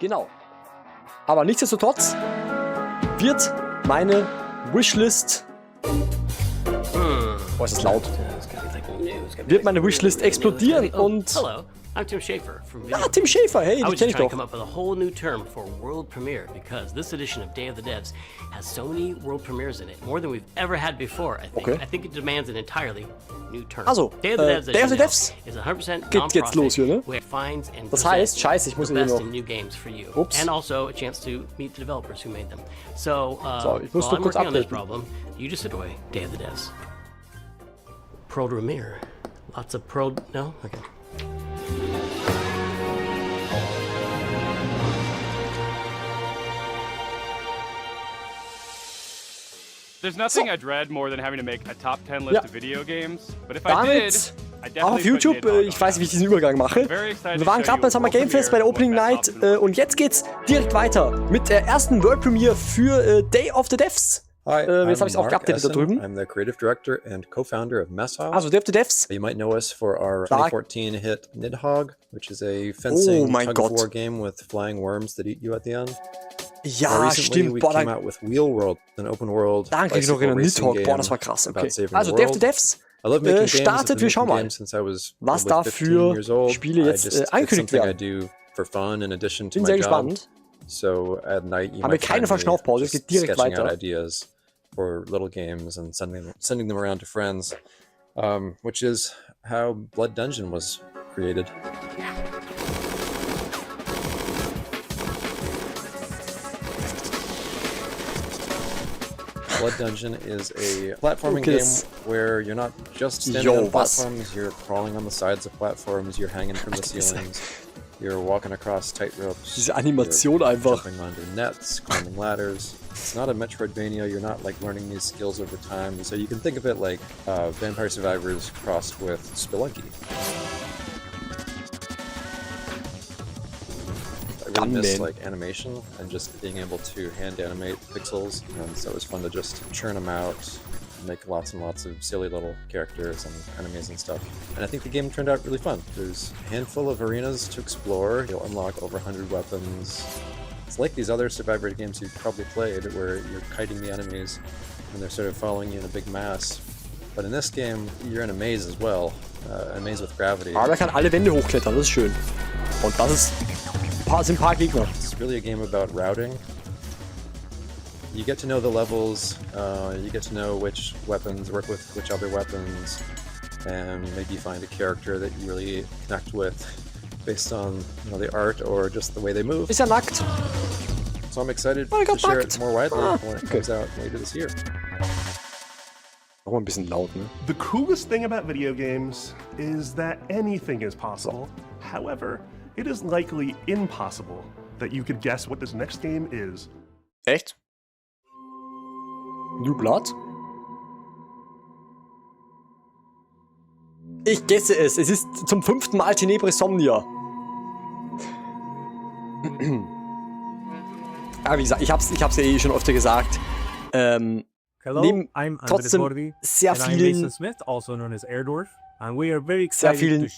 Genau. Aber nichtsdestotrotz wird meine Wishlist... Oh, ist das laut. Wird meine Wishlist explodieren und... I'm Tim Schafer from Video. Ah, Tim Schafer, hey, I die was kenn just ich trying doch. to come up with a whole new term for world premiere because this edition of Day of the Devs has so many world premieres in it, more than we've ever had before, I think. Okay. I think it demands an entirely new term. Also, Day of the Devs, Day of the Devs is 100% geht jetzt los hier, ne? where it finds and Das heißt, scheiße, ich muss the hier best noch... in new games for you. Ups. And also a chance to meet the developers who made them. So, So, ich muss while nur I'm kurz working on this updaten. problem, you just sit away. Day of the Devs. Pro premiere. Lots of pro... No? Okay. There's nothing I dread more than having to make a top 10 list of video games, but if I did, Damit I auch definitely auf YouTube, put Nidhogg ich weiß nicht, wie ich diesen Übergang mache. Very excited Wir to waren show gerade bei you Summer a Game Fest bei der world Opening premiere Night with my top und jetzt geht's direkt weiter mit der ersten World Premiere für Day of the Devs. Hi, Jetzt habe I'm ich es auch Mark geupdatet da Essen. drüben. I'm the creative director and co-founder of Messhouse. Also Day of the Devs. You might know us for our Stark. 2014 hit Nidhogg, which is a fencing mein tug-of-war Gott. game with flying worms that eat you at the end. More Ja, recently, stimmt. we Boah, came da, out with Wheel World, an open world daran kann ich noch bicycle erinnern. racing Nidhogg, boah, game das war krass. about Okay. saving Also the Day of the world. Devs I love making games. I've startet. been Wir schauen making mal, games since I was was probably da 15 für years old. Spiele jetzt It's angekündigt something I werden. do for fun in addition to Bin my sehr job. gespannt. So at night you Haben wir might keine find me Verschnaufpause, es just geht direkt sketching out weiter. ideas for little games and sending them around to friends, which is how Blood Dungeon was created. Blood Dungeon is a platforming game where you're not just standing on platforms, you're crawling on the sides of platforms, you're hanging from the ceilings, you're walking across tight ropes, Diese Animation you're einfach. jumping onto nets, climbing ladders. It's not a Metroidvania, you're not like learning these skills over time, so you can think of it like Vampire Survivors crossed with Spelunky. I really miss like animation and just being able to hand animate pixels, and so it was fun to just churn them out, make lots and lots of silly little characters and enemies and stuff. And I think the game turned out really fun. There's a handful of arenas to explore. You'll unlock over 100 weapons. It's like these other Survivor games you've probably played where you're kiting the enemies and they're sort of following you in a big mass. But in this game, you're in a maze as well, a maze with gravity. Aber er kann alle Wände hochklettern, das ist schön. Und das ist, sind ein paar Gegner. It's really a game about routing. You get to know the levels, you get to know which weapons work with which other weapons, and maybe find a character that you really connect with based on the art or just the way they move. Ist ja nackt. So I'm excited Oh, I to got share nackt. it more widely Ah, when it okay. comes out later this year. Noch mal ein bisschen laut, ne? The coolest thing about video games is that anything is possible. However, it is likely impossible that you could guess what this next game is. Echt? New Blood? Ich gesse es. Es ist zum 5. Mal Tenebre Somnia. Aber wie gesagt, ich hab's ja eh schon öfter gesagt. Neben trotzdem sehr vielen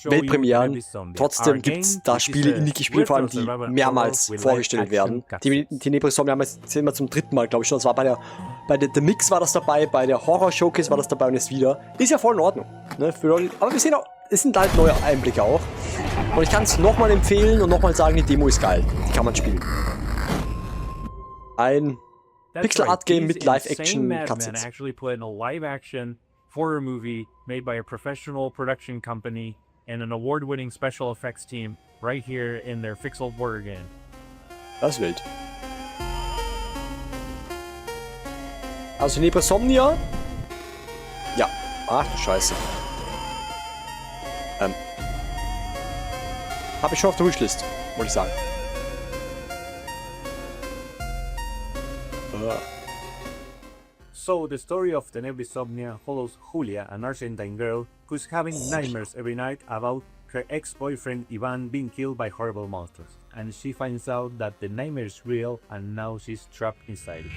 Weltpremieren, trotzdem gibt es da Spiele, Indie-Spiele vor allem, die mehrmals vorgestellt werden. Tenebre Somnia haben wir jetzt immer zum 3. Mal, glaube ich schon. Das war bei der The Mix war das dabei, bei der Horror Showcase war das dabei und jetzt wieder. Ist ja voll in Ordnung. Ne? Aber wir sehen auch, es sind halt neue Einblicke auch. Und ich kann es nochmal empfehlen und nochmal sagen, die Demo ist geil. Die kann man spielen. Ein Pixel Art Game mit Live-Action Cutscenes. Actually put in a live-action horror movie made by a professional production company and an award-winning special effects team right here in their Pixel horror game. Das ist wild. Also Tenebre Somnia. Ja. Ach du Scheiße. Habe ich schon auf der Wishlist, wollte ich sagen. So, the story of Tenebrisomnia follows Julia, an Argentine girl who's having nightmares every night about her ex-boyfriend Ivan being killed by horrible monsters. And she finds out that the nightmare is real and now she's trapped inside it.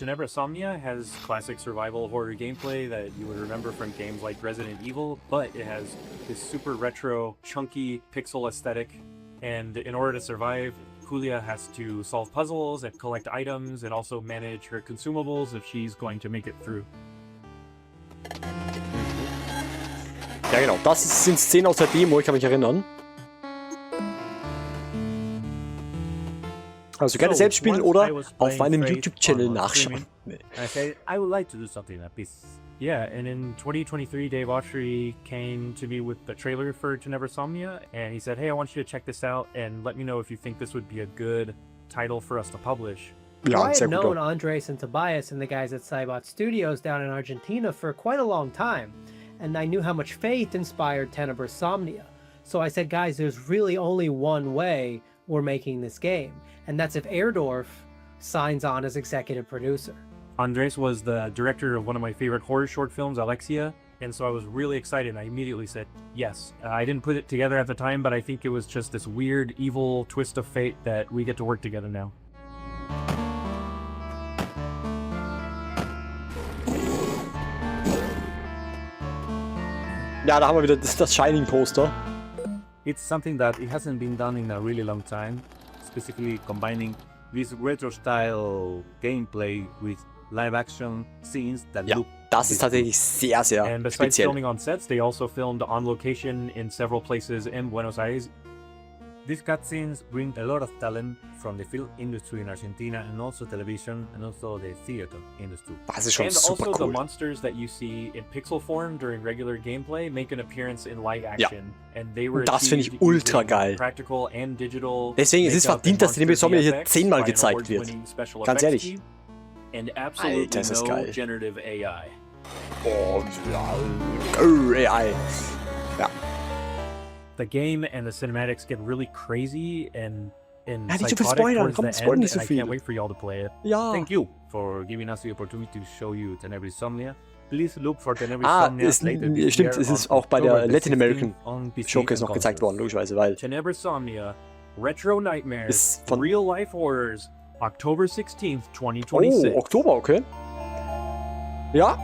Tenebra Somnia has classic survival horror gameplay that you would remember from games like Resident Evil, but it has this super retro, chunky pixel aesthetic. And in order to survive, Julia has to solve puzzles and collect items and also manage her consumables if she's going to make it through. Ja genau, das sind Szenen aus der Demo, ich kann mich erinnern. Also gerne selbst spielen oder auf meinem YouTube-Channel nachschauen. Nee. I said, I would like to do something like this. Yeah, and in 2023, Dave Autry came to me with the trailer for Tenebra Somnia, and he said, hey, I want you to check this out and let me know if you think this would be a good title for us to publish. Ja, I sehr had gut. known Andres and Tobias and the guys at Cybot Studios down in Argentina for quite a long time, and I knew how much faith inspired Tenebra Somnia. So I said, guys, there's really only one way we're making this game, and that's if Airdorf signs on as executive producer. Andres was the director of one of my favorite horror short films, Alexia, and so I was really excited. I immediately said yes. I didn't put it together at the time, but I think it was just this weird, evil twist of fate that we get to work together now. Ja, da haben wir wieder das Shining-Poster. It's something that it hasn't been done in a really long time, specifically combining this retro-style gameplay with live-action scenes that Ja, look das ist tatsächlich sehr, sehr And besides speziell. filming on sets, they also filmed on location in several places in Buenos Aires. These cutscenes bring a lot of talent from the film industry in Argentina and also television and also the theater industry. Das ist schon And super also the cool. monsters that you see in pixel form during regular gameplay make an appearance in live action. And they were Und das finde ich achieved ultra using geil. practical and digital Deswegen ist es makeup verdient, and dass die Tenebra monster Somnia hier VFX 10-mal by an gezeigt wird. award-winning special Ganz effects ehrlich. team and absolutely Alter, ist das no geil. generative AI. Oh, AI. Ja. The game and the cinematics get really crazy and Ja, nicht so viel psychotic spoilern, towards komm, the spoil end, nicht so and I viel. can't wait for y'all to play it. Ja. Thank you for giving us the opportunity to show you Tenebra Somnia. Please look for Tenebra Ah, Somnia later this stimmt, year es ist on auch bei der October the Latin American 16th on PC Showcase and noch gezeigt worden, consoles. logischerweise, weil Tenebra Somnia, Retro Nightmares, Ist von- Real Life Horrors, October 16th, 2026. Oh, Oktober, okay. Ja,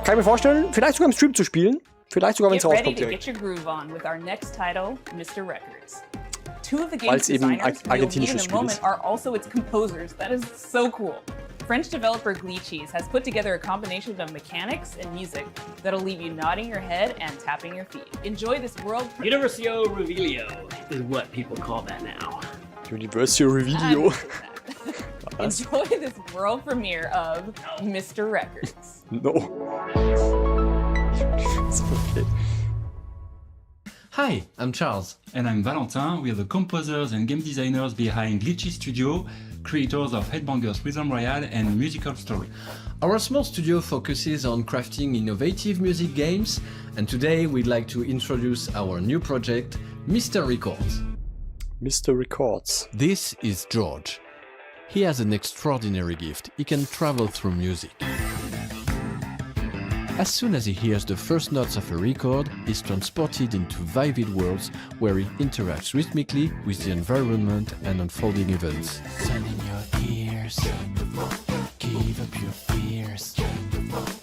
kann ich mir vorstellen, vielleicht sogar im Stream zu spielen. Vielleicht sogar, wenn es Get ready rauskommt to direkt. get your groove on with our next title, Mr. Records. Two of the Weil's game's eben designers we'll meet argentinisches in a Spiel moment ist. are also its composers. That is so cool. French developer Glitchies has put together a combination of mechanics and music that'll leave you nodding your head and tapping your feet. Enjoy this world. Universio Revelio is what people call that now. Universal Revideo. Was? Enjoy this world premiere of Mr. Records. No. Okay. Hi, I'm Charles. And I'm Valentin. We are the composers and game designers behind Glitchy Studio, creators of Headbangers Rhythm Royale and Musical Story. Our small studio focuses on crafting innovative music games, and today we'd like to introduce our new project, Mr. Records. Mr. Records. This is George. He has an extraordinary gift. He can travel through music. As soon as he hears the first notes of a record, he's transported into vivid worlds where he interacts rhythmically with the environment and unfolding events. Sun in your ears, give up your fears.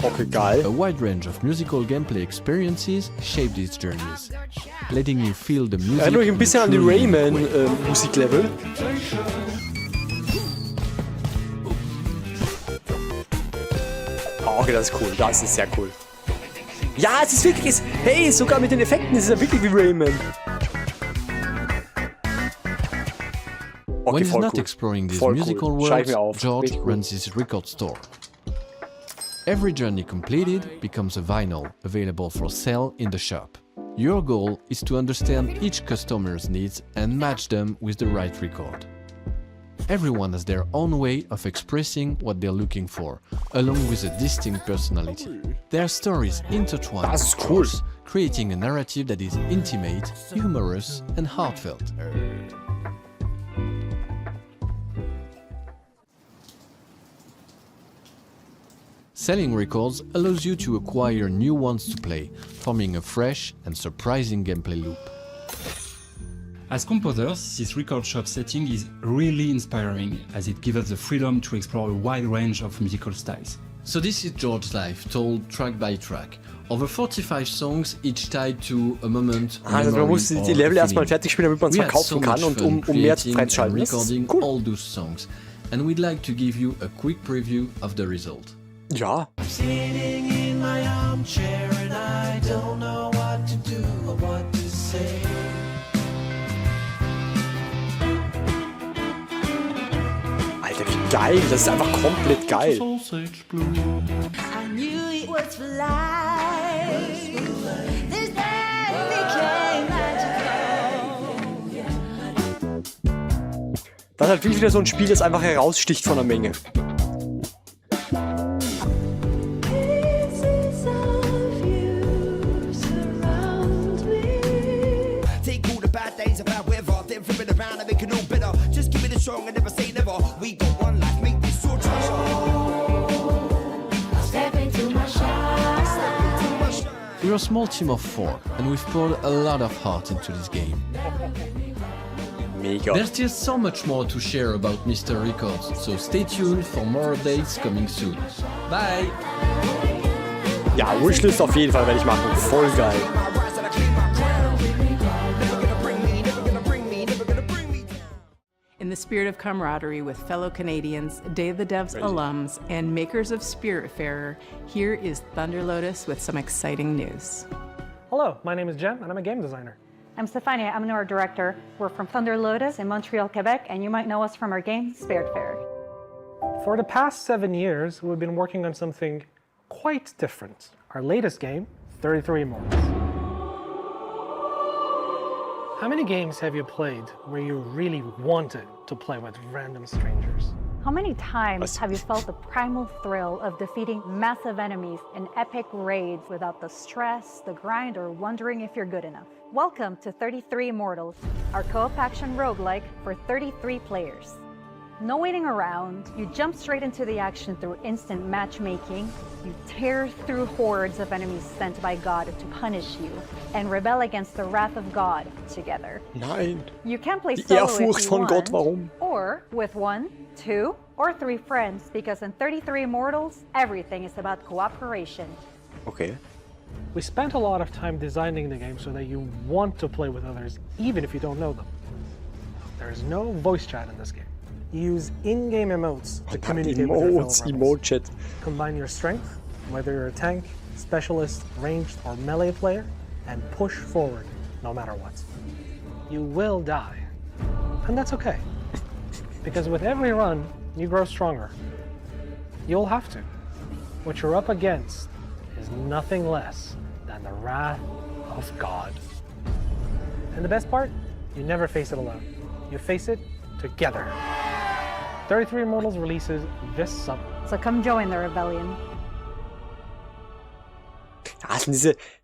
Okay, geil. A wide range of musical gameplay experiences shape these journeys, letting you feel the music. Erinnert mich ein bisschen an die in a truly unique way. Rayman-Musiklevel. Okay, das ist cool. Das ist sehr cool. Ja, es ist wirklich... Hey, sogar mit den Effekten ist es ja wirklich wie Rayman. When Okay, he's voll not cool. exploring these Voll musical cool. Schreib worlds, mir auf. George Richtig cool. runs his record store. Every journey completed becomes a vinyl available for sale in the shop. Your goal is to understand each customer's needs and match them with the right record. Everyone has their own way of expressing what they're looking for, along with a distinct personality. Their stories intertwine, Das ist of cool. course, creating a narrative that is intimate, humorous, and heartfelt. Selling records allows you to acquire new ones to play, forming a fresh and surprising gameplay loop. As composers, this record shop setting is really inspiring, as it gives us the freedom to explore a wide range of musical styles. So this is George's life, told track by track. Over 45 songs, each tied to a moment, also man muss die Level erstmal fertig spielen, damit man es verkaufen kann und um mehr freizuschalten. Recording Cool. all those songs. And we'd like to give you a quick preview of the result. Ja. Sitting in my armchair and I don't know what to do or what to say. Alter, wie geil, das ist einfach komplett geil. I knew it was for life. This day became magical. Das ist halt wirklich wieder so ein Spiel, das einfach heraussticht von der Menge. We're a small team of 4, and we've poured a lot of heart into this game. Mega. There's still so much more to share about Mr. Records, so stay tuned for more updates coming soon. Bye! Ja, Wishlist auf jeden Fall werde ich machen. Voll geil. In the spirit of camaraderie with fellow Canadians, Day of the Devs alums, and makers of Spiritfarer, here is Thunder Lotus with some exciting news. Hello, my name is Jem, and I'm a game designer. I'm Stefania, I'm our director. We're from Thunder Lotus in Montreal, Quebec, and you might know us from our game, Spiritfarer. For the past 7 years, we've been working on something quite different. Our latest game, 33 Immortals. How many games have you played where you really wanted to play with random strangers? How many times have you felt the primal thrill of defeating massive enemies in epic raids without the stress, the grind, or wondering if you're good enough? Welcome to 33 Immortals, our co-op action roguelike for 33 players. No waiting around, you jump straight into the action through instant matchmaking, you tear through hordes of enemies sent by God to punish you, and rebel against the wrath of God together. Nein. You can play Die solo Ehrfurcht if you von want, Gott, warum? or with 1, 2, or 3 friends, because in 33 Immortals, everything is about cooperation. Okay. We spent a lot of time designing the game so that you want to play with others, even if you don't know them. There is no voice chat in this game. You use in-game emotes to communicate with your fellow rebels. Emote chat. Combine your strength, whether you're a tank, specialist, ranged, or melee player, and push forward no matter what. You will die, and that's okay. Because with every run, you grow stronger. You'll have to. What you're up against is nothing less than the wrath of God. And the best part? You never face it alone. You face it together. 33 Immortals releases this summer. So come join the rebellion. Ja, sind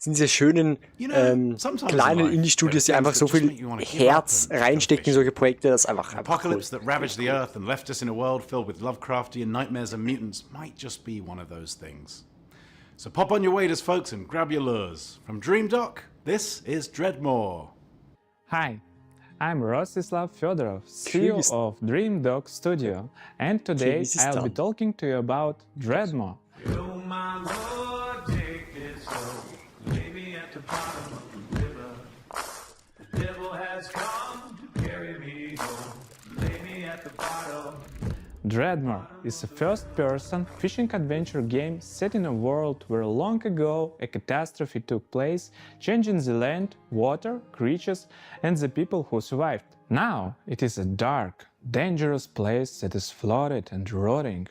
diese schönen kleinen Indie-Studios, die einfach so viel Herz reinstecken in solche Projekte, das ist einfach Apocalypse cool. that ravaged the Earth and left us in a world filled with Lovecraftian nightmares and mutants might just be one of those things. So pop on your waders, folks, and grab your lures. From Dream Dock, this is Dreadmore. Hi, I'm Rostislav Fedorov, CEO of Dream Dog Studio, and today I'll be talking to you about Dreadmore. Dreadmore is a first-person fishing adventure game set in a world where long ago a catastrophe took place, changing the land, water, creatures, and the people who survived. Now it is a dark, dangerous place that is flooded and rotting.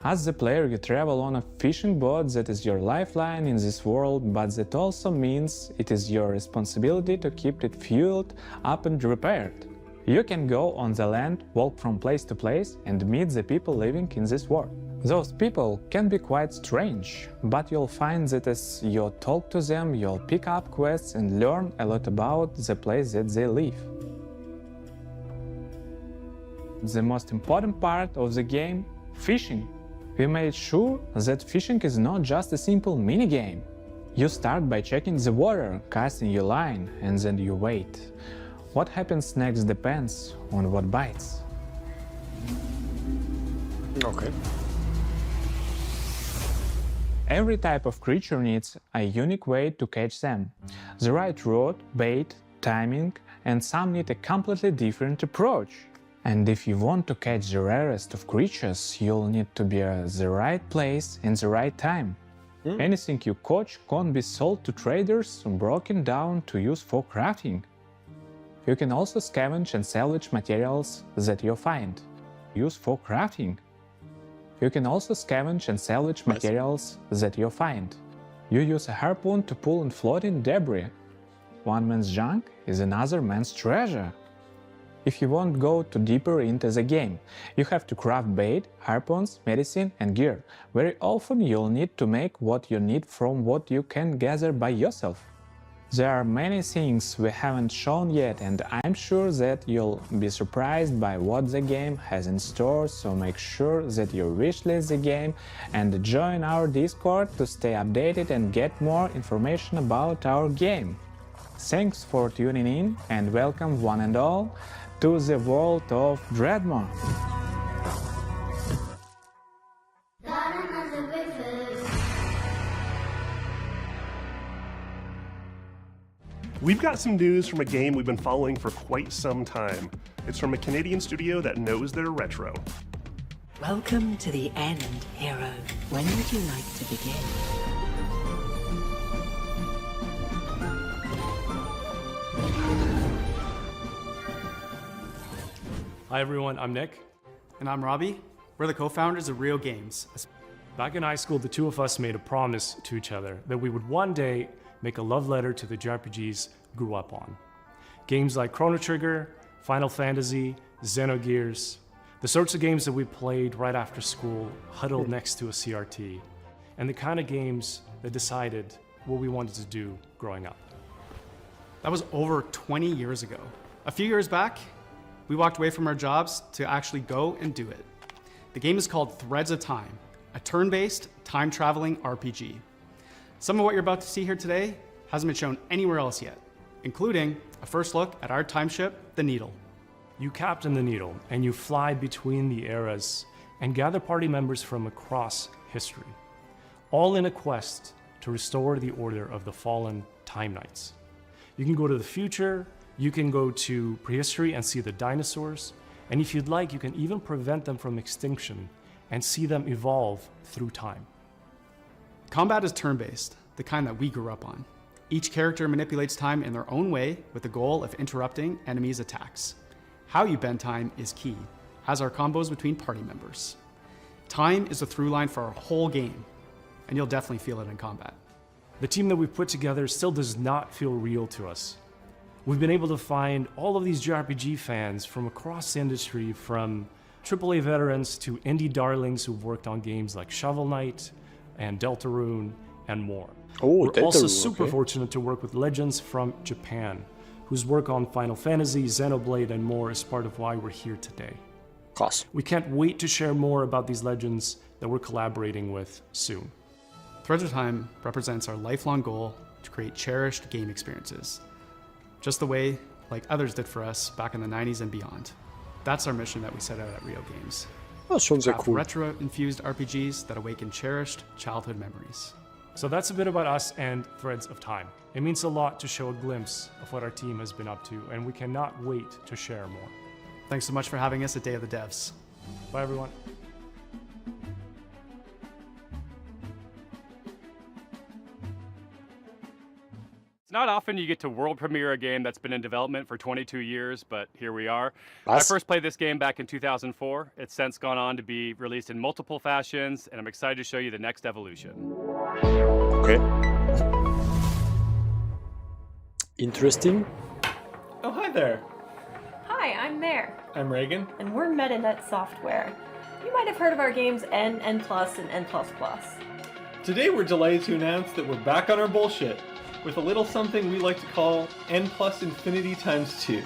As the player, you travel on a fishing boat that is your lifeline in this world, but that also means it is your responsibility to keep it fueled up and repaired. You can go on the land, walk from place to place, and meet the people living in this world. Those people can be quite strange, but you'll find that as you talk to them, you'll pick up quests and learn a lot about the place that they live. The most important part of the game, fishing. We made sure that fishing is not just a simple minigame. You start by checking the water, casting your line, and then you wait. What happens next depends on what bites. Okay. Every type of creature needs a unique way to catch them. The right rod, bait, timing, and some need a completely different approach. And if you want to catch the rarest of creatures, you'll need to be at the right place in the right time. Anything you catch can't be sold to traders or broken down to use for crafting. You can also scavenge and salvage materials that you find. Use for crafting. You can also scavenge and salvage materials that you find. You use a harpoon to pull in floating debris. One man's junk is another man's treasure. If you want to go too deeper into the game, you have to craft bait, harpoons, medicine, and gear. Very often you'll need to make what you need from what you can gather by yourself. There are many things we haven't shown yet, and I'm sure that you'll be surprised by what the game has in store, so make sure that you wishlist the game and join our Discord to stay updated and get more information about our game. Thanks for tuning in, and welcome one and all to the world of Dreadmore. We've got some news from a game we've been following for quite some time. It's from a Canadian studio that knows their retro. Welcome to the end, hero. When would you like to begin? Hi everyone, I'm Nick. And I'm Robbie. We're the co-founders of Real Games. Back in high school, the two of us made a promise to each other that we would one day make a love letter to the JRPGs we grew up on. Games like Chrono Trigger, Final Fantasy, Xenogears, the sorts of games that we played right after school, huddled next to a CRT, and the kind of games that decided what we wanted to do growing up. That was over 20 years ago. A few years back, we walked away from our jobs to actually go and do it. The game is called Threads of Time, a turn-based, time-traveling RPG. Some of what you're about to see here today hasn't been shown anywhere else yet, including a first look at our time ship, the Needle. You captain the Needle, and you fly between the eras and gather party members from across history, all in a quest to restore the order of the fallen Time Knights. You can go to the future, you can go to prehistory and see the dinosaurs, and if you'd like, you can even prevent them from extinction and see them evolve through time. Combat is turn-based, the kind that we grew up on. Each character manipulates time in their own way with the goal of interrupting enemies' attacks. How you bend time is key, as are combos between party members. Time is the through line for our whole game, and you'll definitely feel it in combat. The team that we've put together still does not feel real to us. We've been able to find all of these JRPG fans from across the industry, from AAA veterans to indie darlings who've worked on games like Shovel Knight and Deltarune, and more. We're also super fortunate to work with legends from Japan, whose work on Final Fantasy, Xenoblade, and more is part of why we're here today. We can't wait to share more about these legends that we're collaborating with soon. Threads of Time represents our lifelong goal to create cherished game experiences, just the way like others did for us back in the 90s and beyond. That's our mission that we set out at Real Games. Das ist schon sehr cool. Retro-infused RPGs that awaken cherished childhood memories. So that's a bit about us and Threads of Time. It means a lot to show a glimpse of what our team has been up to, and we cannot wait to share more. Thanks so much for having us at Day of the Devs. Bye everyone. It's not often you get to world premiere a game that's been in development for 22 years, but here we are. I first played this game back in 2004. It's since gone on to be released in multiple fashions, and I'm excited to show you the next evolution. Okay. Interesting. Oh, hi there. Hi, I'm Mare. I'm Reagan. And we're MetaNet Software. You might have heard of our games N, N+, and N++. Today we're delighted to announce that we're back on our bullshit with a little something we like to call N+ Infinity times 2.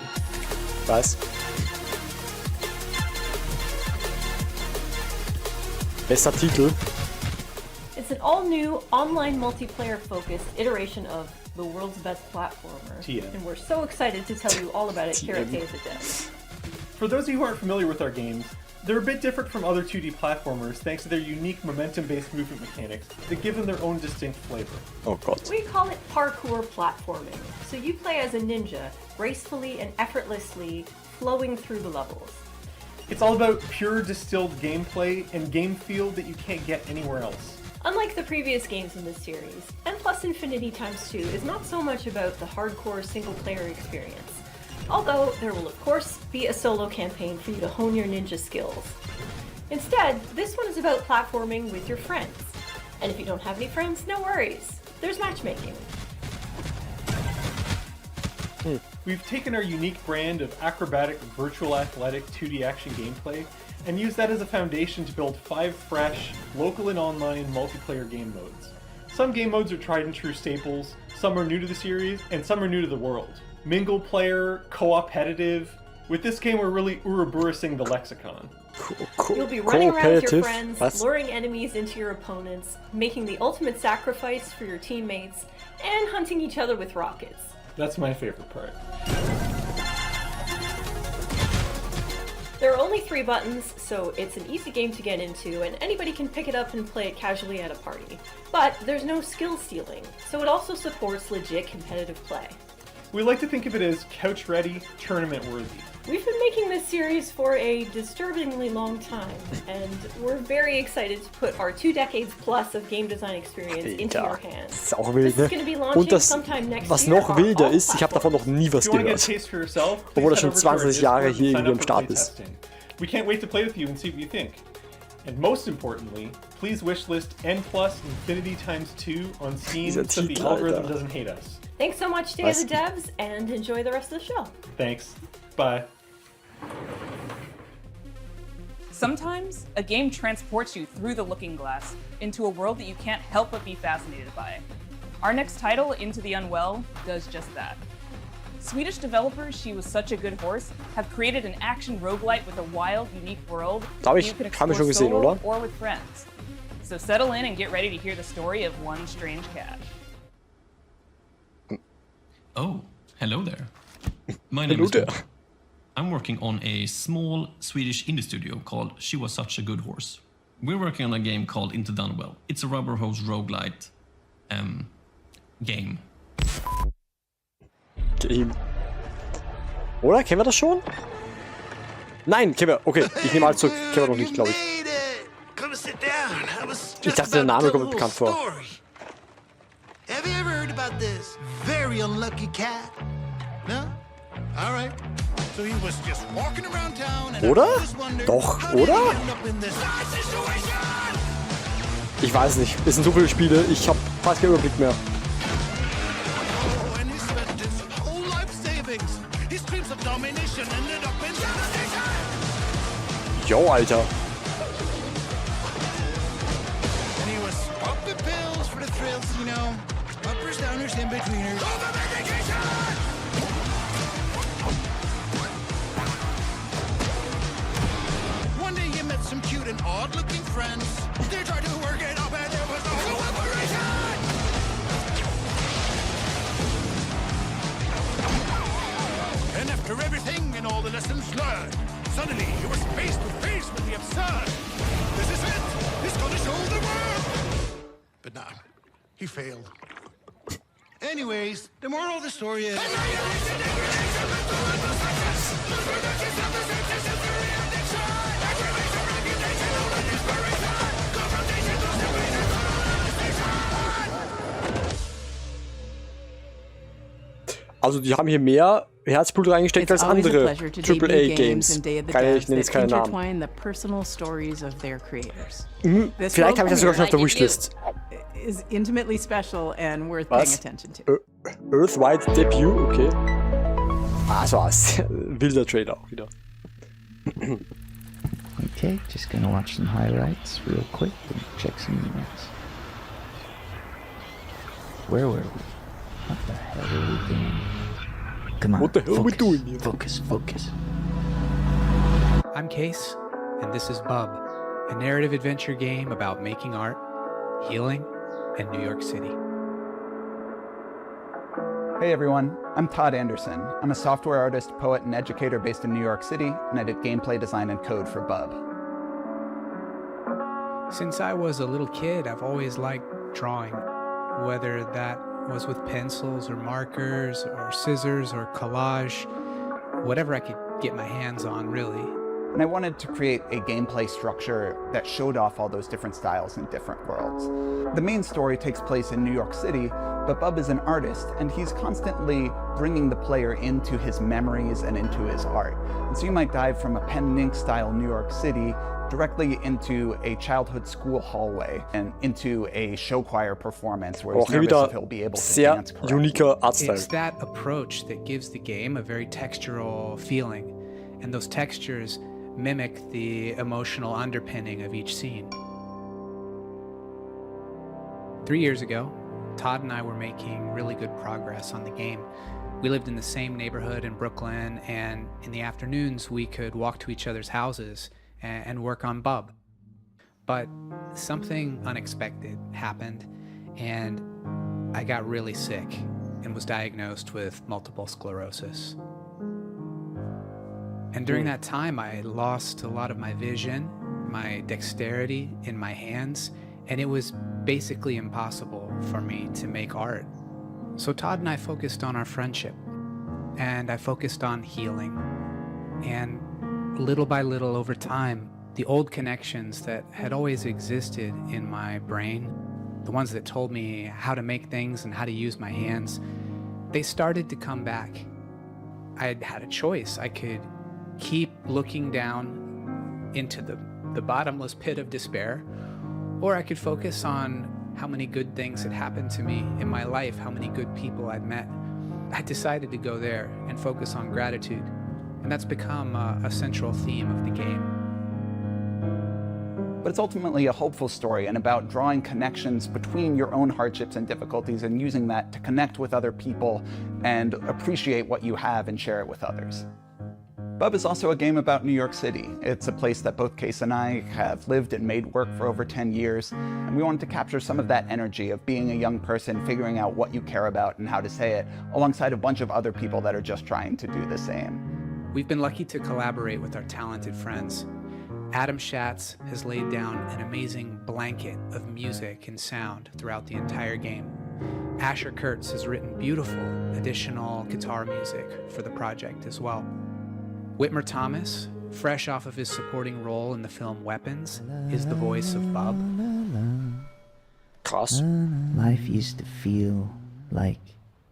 Was? Bester Titel. It's an all-new, online multiplayer-focused iteration of the world's best platformer. TM. And we're so excited to tell you all about it here at Day of the Devs. For those of you who aren't familiar with our games, they're a bit different from other 2D platformers thanks to their unique momentum-based movement mechanics that give them their own distinct flavor. Oh god. We call it parkour platforming. So you play as a ninja, gracefully and effortlessly flowing through the levels. It's all about pure distilled gameplay and game feel that you can't get anywhere else. Unlike the previous games in this series, N+ Infinity x2 is not so much about the hardcore single-player experience. Although there will of course be a solo campaign for you to hone your ninja skills. Instead, this one is about platforming with your friends. And if you don't have any friends, no worries. There's matchmaking. We've taken our unique brand of acrobatic, virtual athletic 2D action gameplay and used that as a foundation to build 5 fresh, local and online multiplayer game modes. Some game modes are tried and true staples, some are new to the series, and some are new to the world. Mingle player, co-opetitive. With this game, we're really Ouroboros-ing the lexicon. You'll be running around with your friends, luring enemies into your opponents, making the ultimate sacrifice for your teammates, and hunting each other with rockets. That's my favorite part. There are only 3 buttons, so it's an easy game to get into, and anybody can pick it up and play it casually at a party. But there's no skill stealing, so it also supports legit competitive play. We like to think of it as couch-ready, tournament-worthy. We've been making this series for a disturbingly long time, and we're very excited to put our 2 decades plus of game design experience into your hands. Das ist auch wild, ne? Und das, was noch wilder ist, ich habe davon noch nie was gehört. Obwohl er schon 20 Jahre hier irgendwie am Start ist. We can't wait to play with you and see what you think. And most importantly, please wishlist N+ Infinity x2 on Steam so the algorithm doesn't hate us. Thanks so much, Day of the Devs, and enjoy the rest of the show. Thanks. Bye. Sometimes, a game transports you through the looking glass into a world that you can't help but be fascinated by. Our next title, Into the Unwell, does just that. Swedish developers She Was Such a Good Horse have created an action roguelite with a wild, unique world that you can explore solo or with friends. So settle in and get ready to hear the story of one strange cat. Oh, hello there. My name is Bob. I'm working on a small Swedish indie studio called She Was Such a Good Horse. We're working on a game called Into the Unwell. It's a rubber hose roguelite game. Oder? Kennen wir das schon? Nein, kennen wir. Okay, ich nehme alles zurück. Kennen wir noch nicht, glaube ich. Ich dachte, der Name kommt mir bekannt vor. Have you ever heard about this very unlucky cat? No? All right. So he was just walking around town and oder? Doch, oder? Ich weiß nicht. Es sind so viele Spiele, ich habe fast keinen Überblick mehr. Jo, Alter. One day you met some cute and odd-looking friends. They tried to work it up and there was no cooperation. And after everything and all the lessons learned, suddenly he was face to face with the absurd. This is it. He's gonna show the world. But nah, he failed. Anyways, the moral of the story is... Also die haben hier mehr Herzblut reingesteckt als andere AAA-Games. Ich nenne jetzt keinen Namen. Vielleicht habe ich das sogar schon auf der Wishlist. Is intimately special and worth paying attention to. Earthwide Debut, okay. Ah, so ein wilder Trailer auch wieder. Okay, just gonna watch some highlights real quick and check some emails. Where were we? What the hell are we doing? Come on, what the hell are we doing here? Focus, focus. I'm Case, and this is Bub, a narrative adventure game about making art, healing, and New York City. Hey everyone, I'm Todd Anderson. I'm a software artist, poet, and educator based in New York City, and I did gameplay design and code for Bub. Since I was a little kid, I've always liked drawing, whether that was with pencils or markers or scissors or collage, whatever I could get my hands on, really. And I wanted to create a gameplay structure that showed off all those different styles in different worlds. The main story takes place in New York City, but Bub is an artist, and he's constantly bringing the player into his memories and into his art. And so you might dive from a pen and ink style New York City directly into a childhood school hallway and into a show choir performance where he's nervous if he'll be able to dance correctly. It's that approach that gives the game a very textural feeling, and those textures mimic the emotional underpinning of each scene. 3 years ago, Todd and I were making really good progress on the game. We lived in the same neighborhood in Brooklyn, and in the afternoons we could walk to each other's houses and work on Bub. But something unexpected happened, and I got really sick and was diagnosed with multiple sclerosis. And during that time, I lost a lot of my vision, my dexterity in my hands, and it was basically impossible for me to make art. So Todd and I focused on our friendship, and I focused on healing. And little by little over time, the old connections that had always existed in my brain, the ones that told me how to make things and how to use my hands, they started to come back. I had a choice. I could keep looking down into the bottomless pit of despair, or I could focus on how many good things had happened to me in my life, how many good people I'd met. I decided to go there and focus on gratitude, and that's become a central theme of the game. But it's ultimately a hopeful story and about drawing connections between your own hardships and difficulties and using that to connect with other people and appreciate what you have and share it with others. Bub is also a game about New York City. It's a place that both Case and I have lived and made work for over 10 years, and we wanted to capture some of that energy of being a young person, figuring out what you care about and how to say it, alongside a bunch of other people that are just trying to do the same. We've been lucky to collaborate with our talented friends. Adam Schatz has laid down an amazing blanket of music and sound throughout the entire game. Asher Kurtz has written beautiful additional guitar music for the project as well. Whitmer Thomas, fresh off of his supporting role in the film Weapons, is the voice of Bub. Life used to feel like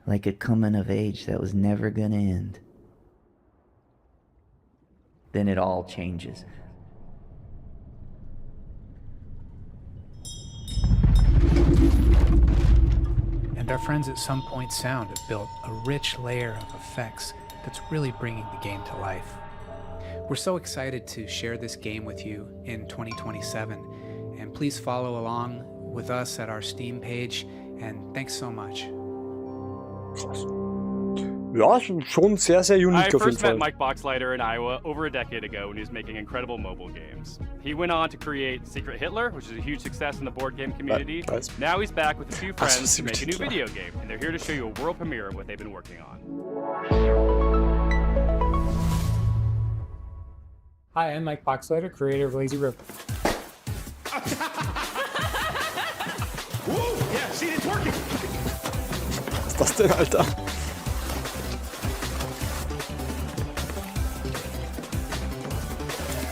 a coming of age that was never gonna end. Then it all changes. And our friends at Some Point Sound have built a rich layer of effects that's really bringing the game to life. We're so excited to share this game with you in 2027, and please follow along with us at our Steam page, and thanks so much. Ja, schon sehr, sehr unique I auf jeden first met Fall. Mike Boxleiter in Iowa over a decade ago when he was making incredible mobile games. He went on to create Secret Hitler, which is a huge success in the board game community. Now he's back with a few friends to make a new video game, and they're here to show you a world premiere of what they've been working on. Hi, I'm Mike Boxleiter, creator of Lazy River. Woo! Yeah, see, it's working! Was ist das denn, Alter?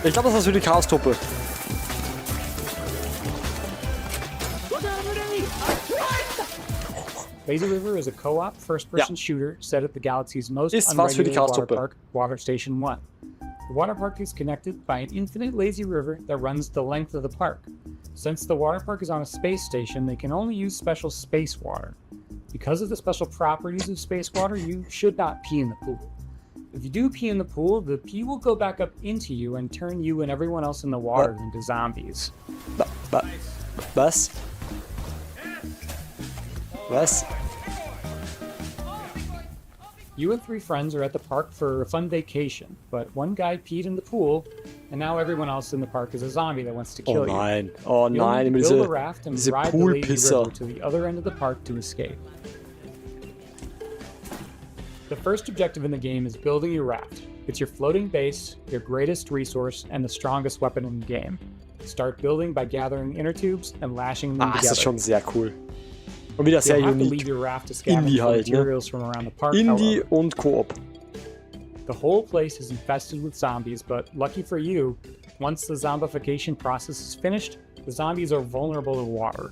Ich glaube, das ist für die Chaos-Truppe. Lazy River is a co-op first-person shooter set at the galaxy's most Ist was für die unregulated water Chaos-Truppe. park, Water Station 1. The water park is connected by an infinite lazy river that runs the length of the park. Since the water park is on a space station, they can only use special space water. Because of the special properties of space water, you should not pee in the pool. If you do pee in the pool, the pee will go back up into you and turn you and everyone else in the water into zombies. Was? Was? You and 3 friends are at the park for a fun vacation, but one guy peed in the pool, and now everyone else in the park is a zombie that wants to kill you. Nein. Oh You'll nein, need immer to build diese, a raft and diese ride the lazy Poolpisser. river to the other end of the park to escape. The first objective in the game is building your raft. It's your floating base, your greatest resource, and the strongest weapon in the game. Start building by gathering inner tubes and lashing them together. Das ist schon sehr cool. Und wieder sehr unique. Indie halt, ne? Indie und Koop. The whole place is infested with zombies, but lucky for you, once the zombification process is finished, the zombies are vulnerable to water.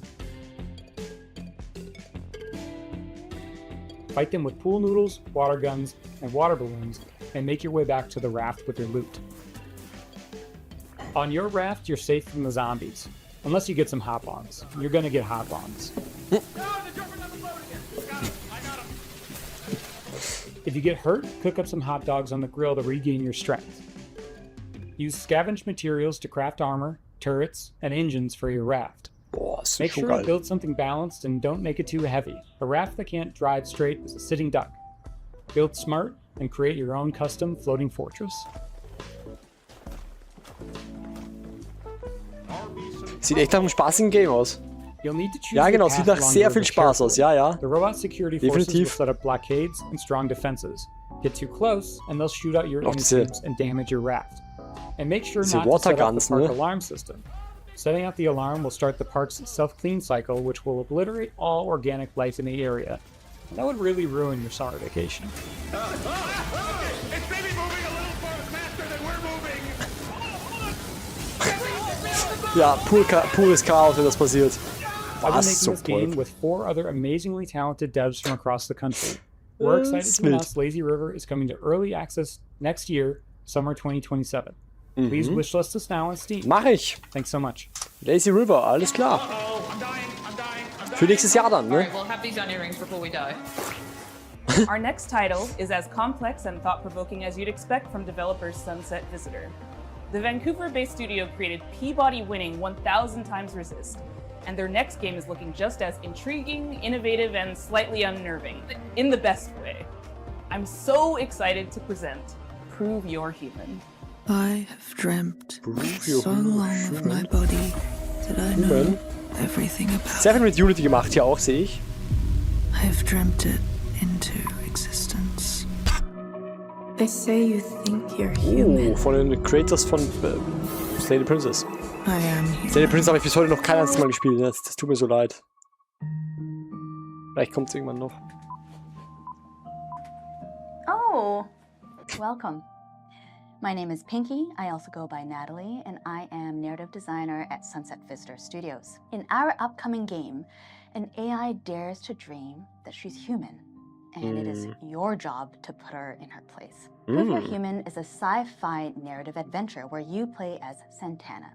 Fight them with pool noodles, water guns, and water balloons, and make your way back to the raft with your loot. On your raft, you're safe from the zombies. Unless you get some hop-ons. You're gonna get hop-ons. If you get hurt, cook up some hot dogs on the grill to regain your strength. Use scavenged materials to craft armor, turrets, and engines for your raft. Make sure to build something balanced and don't make it too heavy. A raft that can't drive straight is a sitting duck. Build smart and create your own custom floating fortress. Sieht echt nach einem spaßigen Game aus. Ja, genau, sieht nach sehr viel Spaß aus, ja, ja. The robot security forces will Definitiv. set up blockades and strong defenses. Get too close and they'll shoot out your engines and damage your raft. And make sure diese not to set up the Waterguns, park ne? alarm system. Setting out the alarm will start the park's self-clean cycle, which will obliterate all organic life in the area. That would really ruin your summer vacation. It's maybe moving a little faster than we're moving. Ja, pures Chaos, wenn das passiert. I've been Was making zum this game Teufel? with 4 other amazingly talented devs from across the country. We're excited to wild. announce Lazy River is coming to early access next year, summer 2027. Please wishlist us now on Steam. Mach ich. Thanks so much. Lazy River, alles klar. Für nächstes Jahr dann, ne? Alright, we'll have these onion rings before we die. Our next title is as complex and thought-provoking as you'd expect from developers Sunset Visitor. The Vancouver-based studio created Peabody-winning 1000 Times Resist, and their next game is looking just as intriguing, innovative, and slightly unnerving, in the best way. I'm so excited to present Prove You're Human. I have dreamt so long of my body that I know everything about Sehr viel mit Unity gemacht hier auch, sehe ich. I have dreamt it into existence. They say you think you're human. Von den Creators von Slay the Princess. I am human. Slay the Princess habe ich bis heute noch kein einziges Mal gespielt, ne? Das tut mir so leid. Vielleicht kommt es irgendwann noch. Oh, welcome. My name is Pinky, I also go by Natalie, and I am narrative designer at Sunset Visitor Studios. In our upcoming game, an AI dares to dream that she's human, and it is your job to put her in her place. Prove You're Human is a sci-fi narrative adventure where you play as Santana.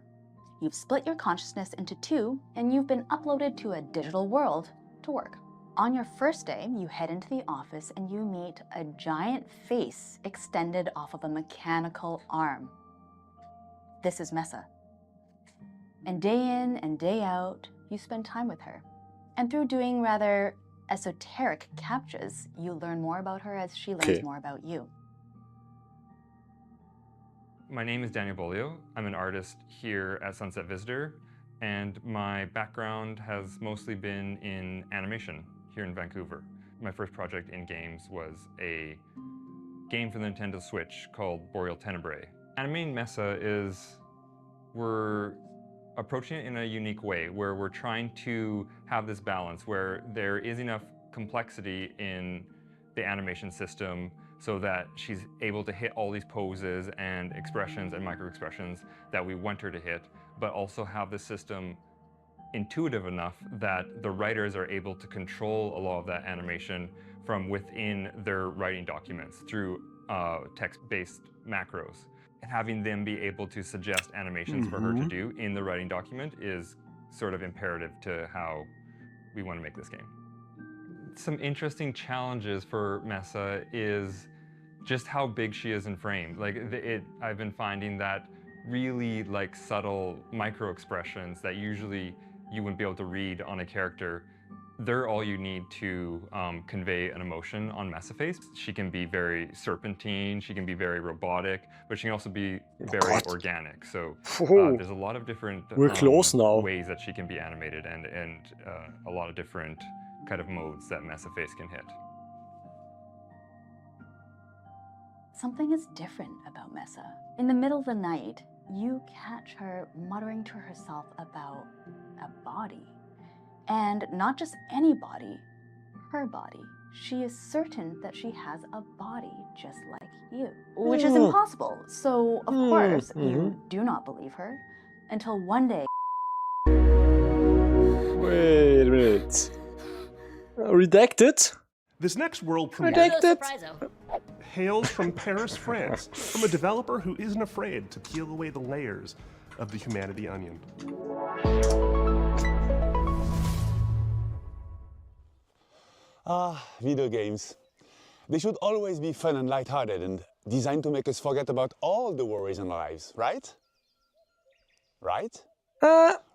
You've split your consciousness into 2, and you've been uploaded to a digital world to work. On your first day, you head into the office and you meet a giant face extended off of a mechanical arm. This is Mesa. And day in and day out, you spend time with her. And through doing rather esoteric captchas, you learn more about her as she learns more about you. My name is Daniel Bolio. I'm an artist here at Sunset Visitor, and my background has mostly been in animation here in Vancouver. My first project in games was a game for the Nintendo Switch called Boreal Tenebrae. Animating Mesa is, we're approaching it in a unique way, where we're trying to have this balance where there is enough complexity in the animation system so that she's able to hit all these poses and expressions and micro expressions that we want her to hit, but also have the system intuitive enough that the writers are able to control a lot of that animation from within their writing documents through text-based macros. Having them be able to suggest animations for her to do in the writing document is sort of imperative to how we want to make this game. Some interesting challenges for Mesa is just how big she is in frame. Like I've been finding that really like subtle micro expressions that usually you wouldn't be able to read on a character, they're all you need to convey an emotion on Mesa face. She can be very serpentine, she can be very robotic, but she can also be very organic. So there's a lot of different ways that she can be animated and a lot of different kind of modes that Mesa face can hit. something is different about Mesa. In the middle of the night, you catch her muttering to herself about a body. And not just any body, her body. She is certain that she has a body just like you, which is impossible. So, of course, you do not believe her until one day. Wait a minute. Redacted? This next world premiere hails from Paris, France, from a developer who isn't afraid to peel away the layers of the humanity onion. Video games. They should always be fun and lighthearted and designed to make us forget about all the worries in our lives, right? Right?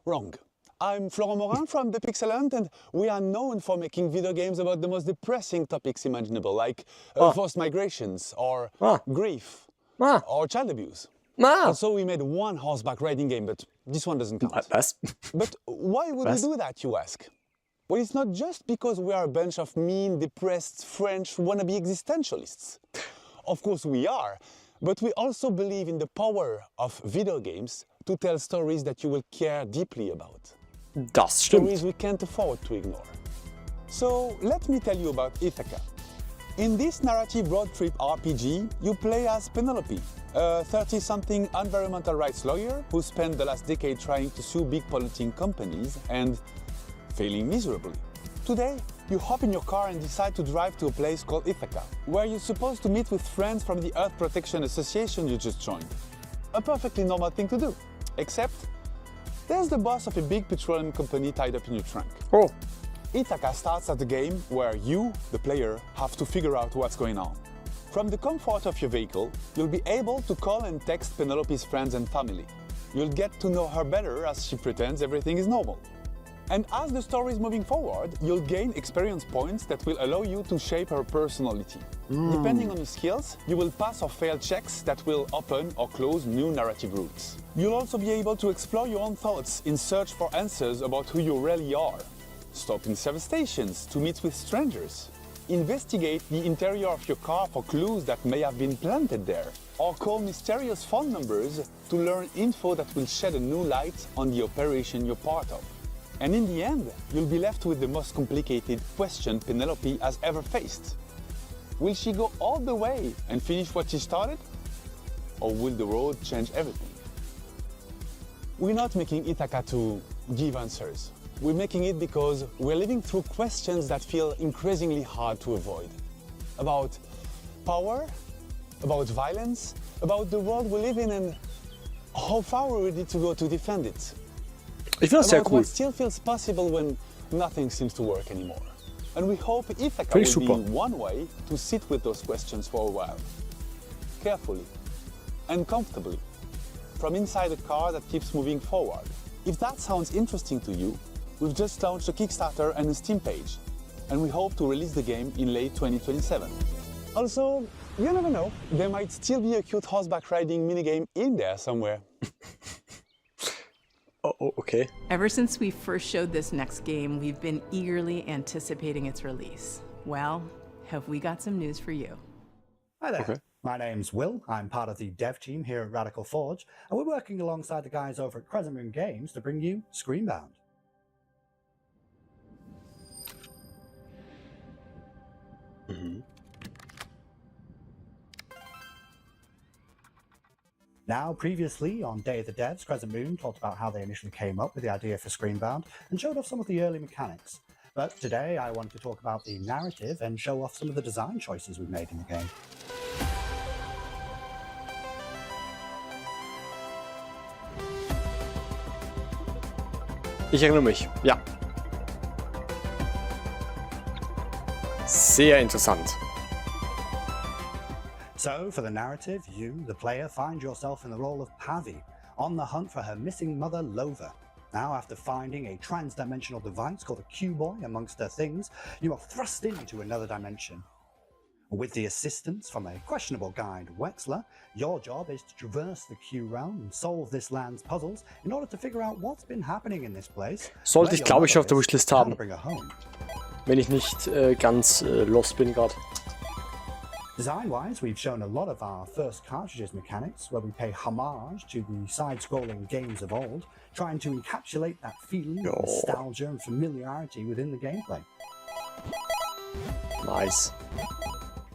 Wrong. I'm Florent Morin from The Pixel Hunt, and we are known for making video games about the most depressing topics imaginable, like forced migrations, or grief, or child abuse. Also, we made one horseback riding game, but this one doesn't count. But why would we do that, you ask? Well, it's not just because we are a bunch of mean, depressed French wannabe existentialists. Of course we are, but we also believe in the power of video games to tell stories that you will care deeply about. Das stimmt. Stories we can't afford to ignore. So let me tell you about Ithaca. In this narrative road trip RPG, you play as Penelope, a 30-something environmental rights lawyer who spent the last decade trying to sue big polluting companies and failing miserably. Today, you hop in your car and decide to drive to a place called Ithaca, where you're supposed to meet with friends from the Earth Protection Association you just joined. A perfectly normal thing to do, except there's the boss of a big petroleum company tied up in your trunk. Oh. Ithaca starts as a game where you, the player, have to figure out what's going on. From the comfort of your vehicle, you'll be able to call and text Penelope's friends and family. You'll get to know her better as she pretends everything is normal. And as the story is moving forward, you'll gain experience points that will allow you to shape her personality. Depending on your skills, you will pass or fail checks that will open or close new narrative routes. You'll also be able to explore your own thoughts in search for answers about who you really are. Stop in service stations to meet with strangers. Investigate the interior of your car for clues that may have been planted there. Or call mysterious phone numbers to learn info that will shed a new light on the operation you're part of. And in the end, you'll be left with the most complicated question Penelope has ever faced. Will she go all the way and finish what she started? Or will the road change everything? We're not making Ithaca to give answers. We're making it because we're living through questions that feel increasingly hard to avoid. About power, about violence, about the world we live in and how far we're ready to go to defend it. Ich finde das sehr cool. What still feels possible when nothing seems to work anymore. And we hope Ithaca will be one way to sit with those questions for a while. Carefully and comfortably. From inside a car that keeps moving forward. If that sounds interesting to you, we've just launched a Kickstarter and a Steam page. And we hope to release the game in late 2027. Also, you never know, there might still be a cute horseback riding minigame in there somewhere. Oh, okay. Ever since we first showed this next game, we've been eagerly anticipating its release. Well, have we got some news for you? Hi there. My name's Will. I'm part of the dev team here at Radical Forge, and we're working alongside the guys over at Crescent Moon Games to bring you Screenbound. Now, previously on Day of the Devs, Crescent Moon talked about how they initially came up with the idea for Screenbound and showed off some of the early mechanics. But today I wanted to talk about the narrative and show off some of the design choices we've made in the game. Ich erinnere mich, ja. Sehr interessant. So, for the narrative, you, the player, find yourself in the role of Pavi, on the hunt for her missing mother, Lova. Now, after finding a trans-dimensional device called a Q-Boy amongst her things, you are thrust into another dimension. With the assistance from a questionable guide, Wexler, your job is to traverse the Q-Realm and solve this land's puzzles in order to figure out what's been happening in this place. Sollte ich, glaube ich, auf der Wishlist haben. Wenn ich nicht ganz lost bin gerade. Design-wise, we've shown a lot of our first cartridges mechanics, where we pay homage to the side-scrolling games of old, trying to encapsulate that feeling of nostalgia and familiarity within the gameplay. Nice.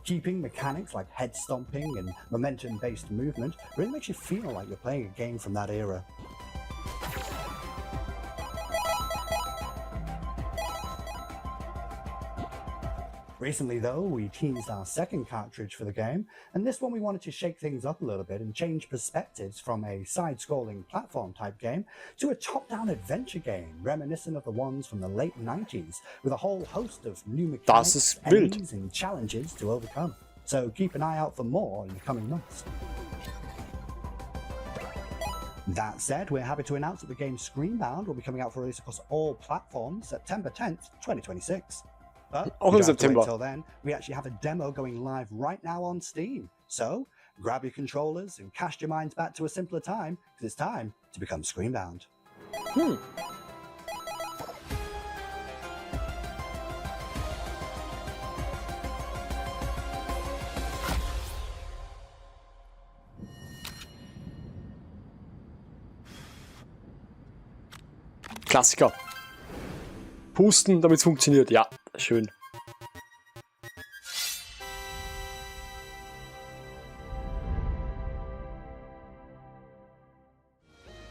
Keeping mechanics like head stomping and momentum-based movement really makes you feel like you're playing a game from that era. Recently, though, we teased our second cartridge for the game, and this one we wanted to shake things up a little bit and change perspectives from a side-scrolling platform-type game to a top-down adventure game, reminiscent of the ones from the late 90s, with a whole host of new mechanics, enemies, and challenges to overcome. So keep an eye out for more in the coming months. That said, we're happy to announce that the game Screenbound will be coming out for release across all platforms September 10th, 2026. But until then, we actually have a demo going live right now on Steam. So grab your controllers and cast your minds back to a simpler time, because it's time to become Screenbound. Klassiker. Pusten, damit es funktioniert. Ja, schön.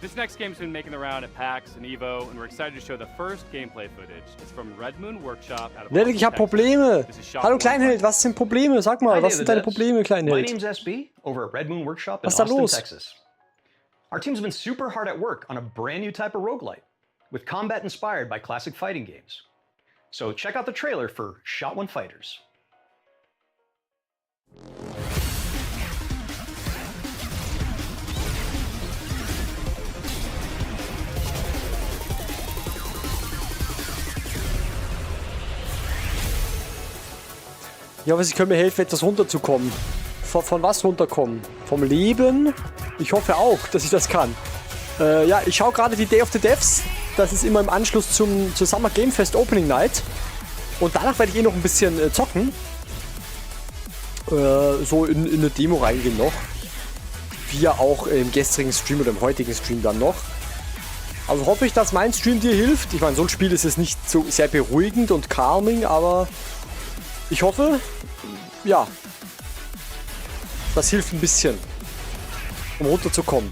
This next game's been making the round at PAX and EVO, and we're excited to show the first gameplay footage. It's from Red Moon Workshop out of Lellek, ich hab Probleme. Hallo Kleinheld, was sind Probleme? Sag mal, was sind deine Probleme, Kleinheld? My name's SB, over at Red Moon Workshop in Austin, Texas. Our team's been super hard at work on a brand new type of roguelite, with combat inspired by classic fighting games. So check out the trailer for Shot One Fighters. Ja, aber sie können mir helfen, etwas runterzukommen. Von was runterkommen? Vom Leben? Ich hoffe auch, dass ich das kann. Ja, ich schaue gerade die Day of the Devs. Das ist immer im Anschluss zur Summer Game Fest Opening Night. Und danach werde ich eh noch ein bisschen zocken. So in eine Demo reingehen noch. Wie ja auch im gestrigen Stream oder im heutigen Stream dann noch. Also hoffe ich, dass mein Stream dir hilft. Ich meine, so ein Spiel ist es nicht so sehr beruhigend und calming, aber ich hoffe, ja, das hilft ein bisschen, um runterzukommen.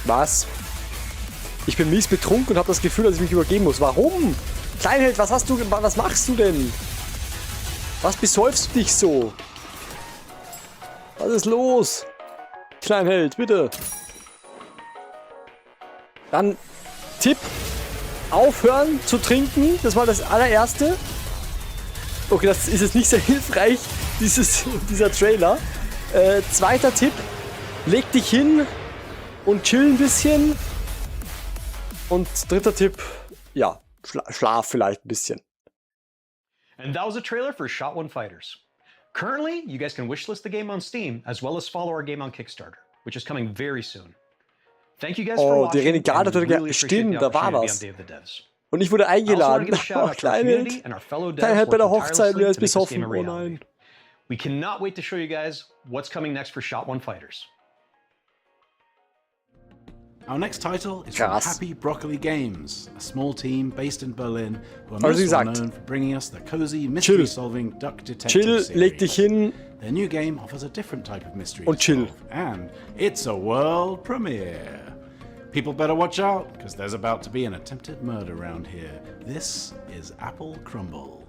Was? Ich bin mies betrunken und habe das Gefühl, dass ich mich übergeben muss. Warum? Kleinheld, was machst du denn? Was besäufst du dich so? Was ist los? Kleinheld, bitte. Dann Tipp, aufhören zu trinken, das war das allererste. Okay, das ist jetzt nicht sehr hilfreich, dieser Trailer. Zweiter Tipp, leg dich hin und chill ein bisschen. Und dritter Tipp, ja, schlaf vielleicht ein bisschen. And that was a trailer for Shot One Fighters. Currently, you guys can wishlist the game on Steam, as well as follow our game on Kickstarter, which is coming very soon. Thank you guys for watching. Die Renegade hat really stimmt, da war was. Und ich wurde eingeladen. Oh, Kleinheld. Kleinheld bei der Hochzeit, der ist besoffen. Oh nein. We cannot wait to show you guys what's coming next for Shot One Fighters. Our next title is from Happy Broccoli Games, a small team based in Berlin who are most well known for bringing us the cozy mystery-solving duck detective series. Leg dich hin. Their new game offers a different type of mystery to solve, and it's a world premiere. People better watch out, because there's about to be an attempted murder around here. This is Apple Crumble.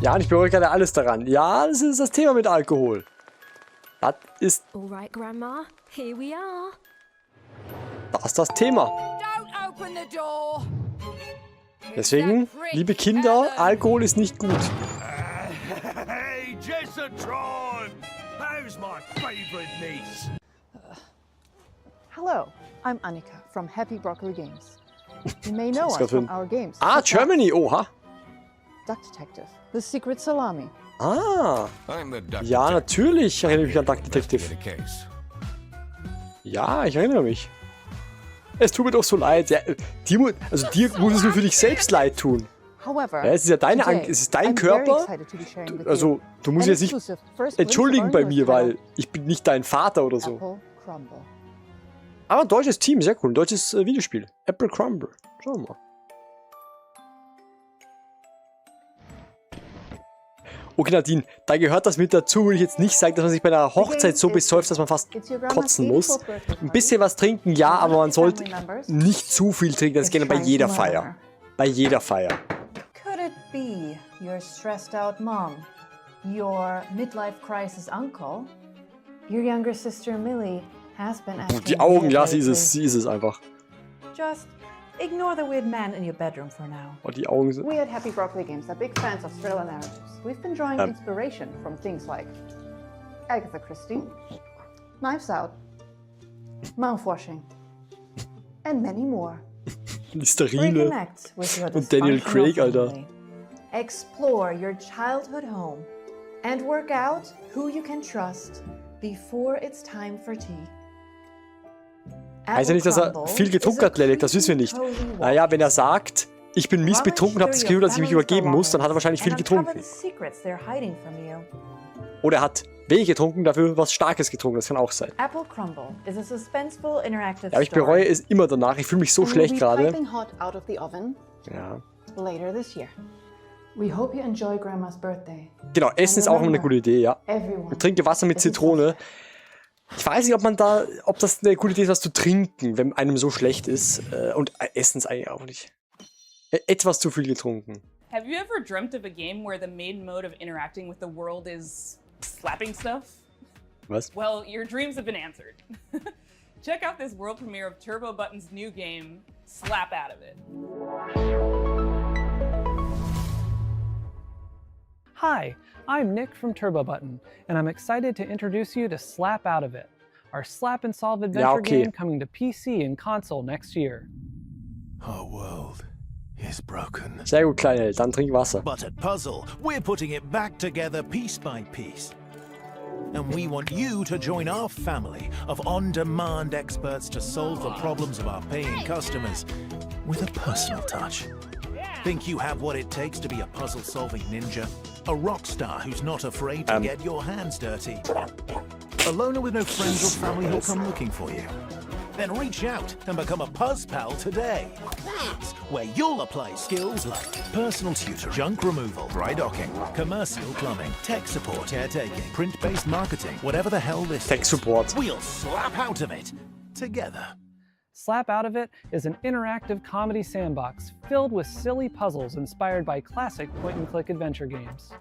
Ja, und ich beruhige gerade alles daran. Ja, das ist das Thema mit Alkohol. Das ist Alright, Grandma, here we are. Das Thema. Deswegen, liebe Kinder, Alkohol ist nicht gut. Hey, Jessatron! How's my favorite niece? Hello, I'm Annika from Happy Broccoli Games. You may know us from our games. Ah, Germany, oha. Duck Detective, The Secret Salami. Ah, ja, natürlich erinnere ich mich an Duck Detective. Ja, ich erinnere mich. Es tut mir doch so leid. Ja, dir muss es nur für dich selbst leid tun. However, Ja, es ist ja es ist dein Körper. Also, du musst jetzt nicht entschuldigen bei mir, weil ich bin nicht dein Vater oder so. Aber ein deutsches Team, sehr cool. Ein deutsches Videospiel. Apple Crumble. Schauen wir mal. Okay, Nadine, da gehört das mit dazu, würde ich jetzt nicht sagen, dass man sich bei einer Hochzeit so besäuft, dass man fast kotzen muss. Ein bisschen was trinken, ja, aber man sollte nicht zu viel trinken. Das geht bei jeder Feier. Bei jeder Feier. Could it be your stressed out mom? Your midlife crisis uncle? Your younger sister Millie has been asking Die Augen, ja, sie ist es einfach. Just ignore the weird man in your bedroom for now. Oh, die Augen sind... We at Happy Broccoli Games are big fans of thriller narratives. We've been drawing inspiration from things like Agatha Christie, Knives Out, Mouthwashing, and many more. Listerine und Daniel Craig, Alter. Explore your childhood home and work out who you can trust before it's time for tea. Heißt ja nicht, dass er viel getrunken hat, Lellek, das wissen wir nicht. Naja, wenn er sagt, ich bin mies betrunken und habe das Gefühl, dass ich mich übergeben muss, dann hat er wahrscheinlich viel getrunken. Oder er hat wenig getrunken, dafür was Starkes getrunken, das kann auch sein. Ja, aber ich bereue es immer danach, ich fühle mich so schlecht gerade. Ja. Genau, Essen ist auch immer eine gute Idee, ja. Und trinke Wasser mit Zitrone. Ich weiß nicht, ob das eine gute Idee ist, was zu trinken, wenn einem so schlecht ist. Und Essen ist eigentlich auch nicht. Etwas zu viel getrunken. Have you ever dreamt of a game where the main mode of interacting with the world is slapping stuff? Was? Well, your dreams have been answered. Check out this world premiere of Turbo Button's new game, Slap Out of It. Hi, I'm Nick from Turbo Button, and I'm excited to introduce you to Slap Out of It, our slap and solve adventure game coming to PC and console next year. Our world is broken. Sehr gut, Kleine, dann trink Wasser. But at Puzzle, we're putting it back together piece by piece. And we want you to join our family of on-demand experts to solve the problems of our paying customers with a personal touch. Think you have what it takes to be a puzzle-solving ninja? A rock star who's not afraid to get your hands dirty? A loner with no friends or family who'll come looking for you? Then reach out and become a Puzz Pal today. That's where you'll apply skills like personal tutor, junk removal, dry docking, commercial plumbing, tech support, caretaking, print-based marketing, whatever the hell this tech support. We'll slap out of it together. Slap Out of It is an interactive comedy sandbox filled with silly puzzles inspired by classic point-and-click adventure games.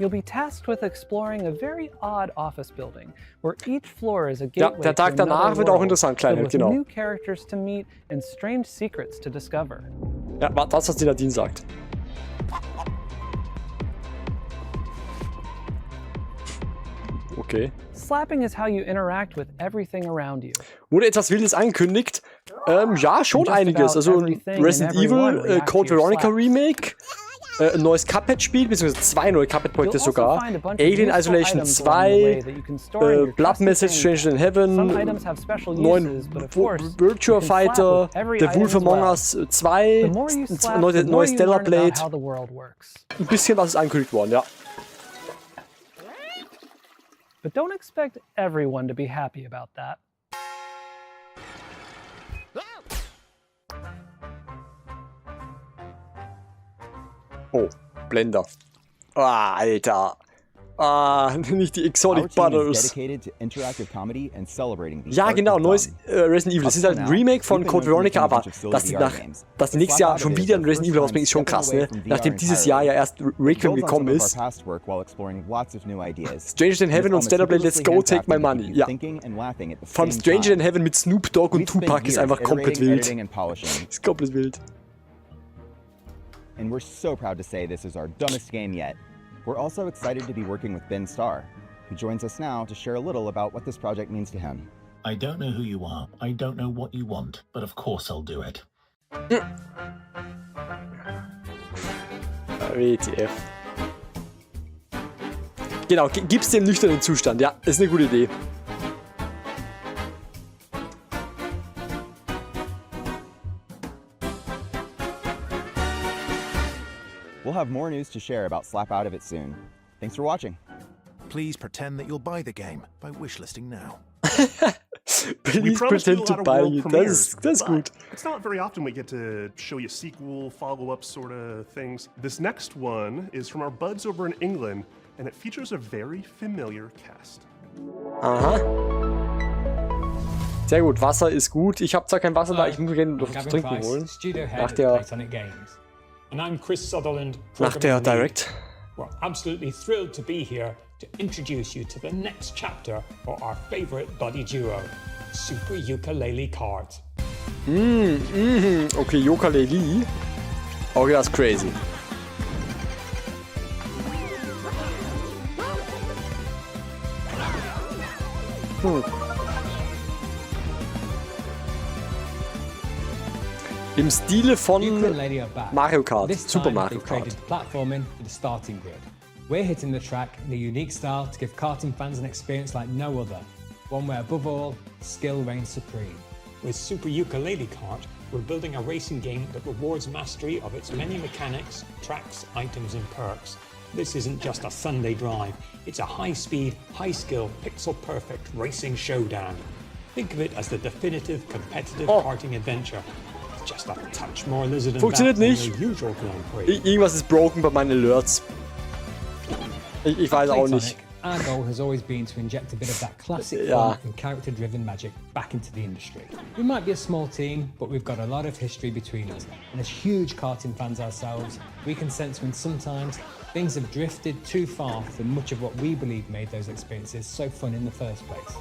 You'll be tasked with exploring a very odd office building, where each floor is a gateway der Tag danach wird auch interessant, Kleine, with new characters to meet and strange secrets to discover. Ja, das, was die Nadine sagt. Okay. Slapping is how you interact with everything around you. Wurde etwas Wildes angekündigt? Ja, schon einiges. Also Resident Evil, Code Veronica Remake, ein neues Cuphead-Spiel, beziehungsweise 2 neue Cuphead-Projekte sogar. Alien Isolation 2, Blood Message, Stranger in Heaven, neuen Virtua Fighter, The Wolf Among Us 2, neue Stellar Blade. Ein bisschen was ist angekündigt worden, ja. But don't expect everyone to be happy about that. Oh, Blender. Ah, Alter. Ah, nicht die Exotic Butters. Ja, genau, neues Resident Evil. Das ist halt ein Remake von Code Veronica, aber dass die nächstes Jahr schon wieder ein Resident Evil rausbringen, ist schon krass, ne? Nachdem dieses Jahr ja erst Requiem gekommen ist. Stranger in Heaven und Stellar Blade, let's go, take my money. Ja. Von Stranger in Heaven mit Snoop Dogg und Tupac ist einfach komplett wild. Ist komplett wild. And we're so proud to say this is our dumbest game yet. We're also excited to be working with Ben Starr, who joins us now to share a little about what this project means to him. I don't know who you are, I don't know what you want, but of course I'll do it. WTF. Genau, gib's dem nüchternen Zustand. Ja, ist eine gute Idee. We'll have more news to share about Slap Out of It soon. Thanks for watching. Please pretend that you'll buy the game by wishlisting now. Please pretend to buy it. That's good. It's not very often we get to show you sequel, follow-up sort of things. This next one is from our buds over in England, and it features a very familiar cast. Aha. Sehr gut, Wasser ist gut. Ich habe zwar kein Wasser da, ich muss mir gerne was zu trinken holen. Nach der Direct. We're absolutely thrilled to be here to introduce you to the next chapter for our favorite buddy duo, Super Ukulele Kart. Okay, Ukulele. Okay, that's crazy. Im Stile von Mario Kart, Super Mario Kart. Platforming for the starting grid. We're hitting the track in a unique style to give karting fans an experience like no other. One where, above all, skill reigns supreme. With Super Ukulele Kart, we're building a racing game that rewards mastery of its many mechanics, tracks, items, and perks. This isn't just a Sunday drive. It's a high-speed, high-skill, pixel-perfect racing showdown. Think of it as the definitive competitive karting adventure. Just a touch more lizard and Funktioniert nicht. Usual Grand Prix. Irgendwas ist broken bei meinen Alerts. Ich weiß auch nicht. Our goal has always been to inject a bit of that classic fun and character-driven magic back into the industry. We might be a small team, but we've got a lot of history between us. And as huge karting fans ourselves, we can sense when sometimes things have drifted too far from much of what we believe made those experiences so fun in the first place.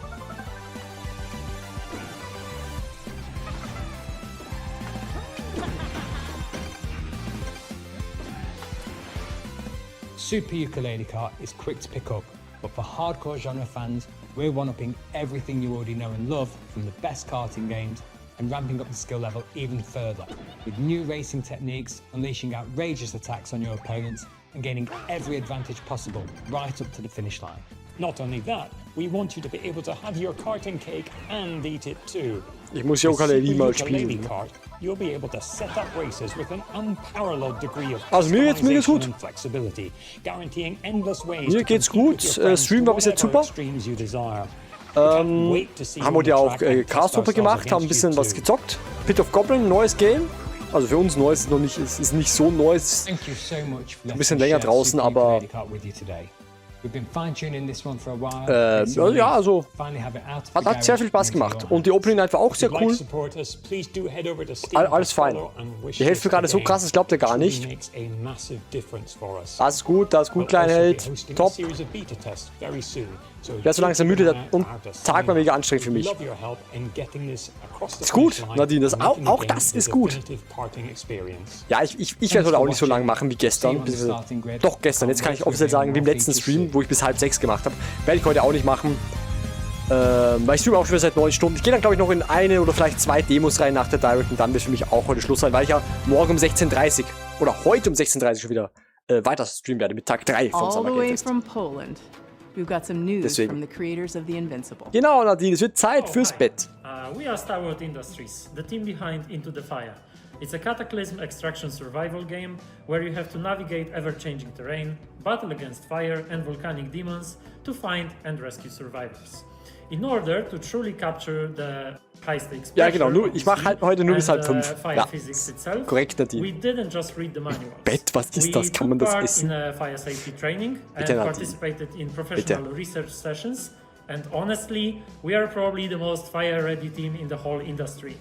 Super Ukulele Kart is quick to pick up, but for hardcore genre fans, we're one-upping everything you already know and love from the best karting games and ramping up the skill level even further, with new racing techniques, unleashing outrageous attacks on your opponents and gaining every advantage possible right up to the finish line. Not only that, we want you to be able to have your karting cake and eat it too. Ich muss Ukulele mal spielen. You'll be able to set up races with an unparalleled degree of also mir geht's gut. and flexibility, guaranteeing endless ways mir geht's gut. Stream war bis jetzt super. Haben wir ja auch Cast-Gruppe gemacht, haben ein bisschen was gezockt. Pit of Goblin, neues Game. Also für uns neu ist noch nicht, ist nicht so neu, ist ein bisschen länger draußen, aber ja, also hat sehr viel Spaß gemacht und die Opening Night war auch sehr cool. Alles fein. Die Hälfte gerade so krass, das glaubt ihr gar nicht. Das ist gut, kleiner Held, top. Ich werde so langsam müde und Tag war mega anstrengend für mich. Ist gut, Nadine, auch das ist gut. Ja, ich werde heute auch nicht so lange machen wie gestern. Doch, gestern. Jetzt kann ich offiziell sagen, wie im letzten Stream, wo ich bis 5:30 gemacht habe. Werde ich heute auch nicht machen. Weil ich streame auch schon wieder seit 9 Stunden. Ich gehe dann, glaube ich, noch in eine oder vielleicht 2 Demos rein nach der Direct und dann wird für mich auch heute Schluss sein, weil ich ja morgen um 16:30 oder heute um 16:30 schon wieder weiter streamen werde mit Tag 3 vom Summer Game Fest. We've got some news from the creators of The Invincible. Genau, Nadine, es wird Zeit fürs Bett. We are Starworld Industries, the team behind Into the Fire. It's a cataclysm extraction survival game where you have to navigate ever-changing terrain, battle against fire and volcanic demons to find and rescue survivors. In order to truly capture the high-stakes ja, genau, ich mache halt heute nur bis 4:30. Ja, korrekt, Nadine. We didn't just read the manuals. Bett, was ist das? Kann man das essen? We took part in fire safety training and participated in professional research sessions. And honestly, we are probably the most fire-ready team in the whole industry.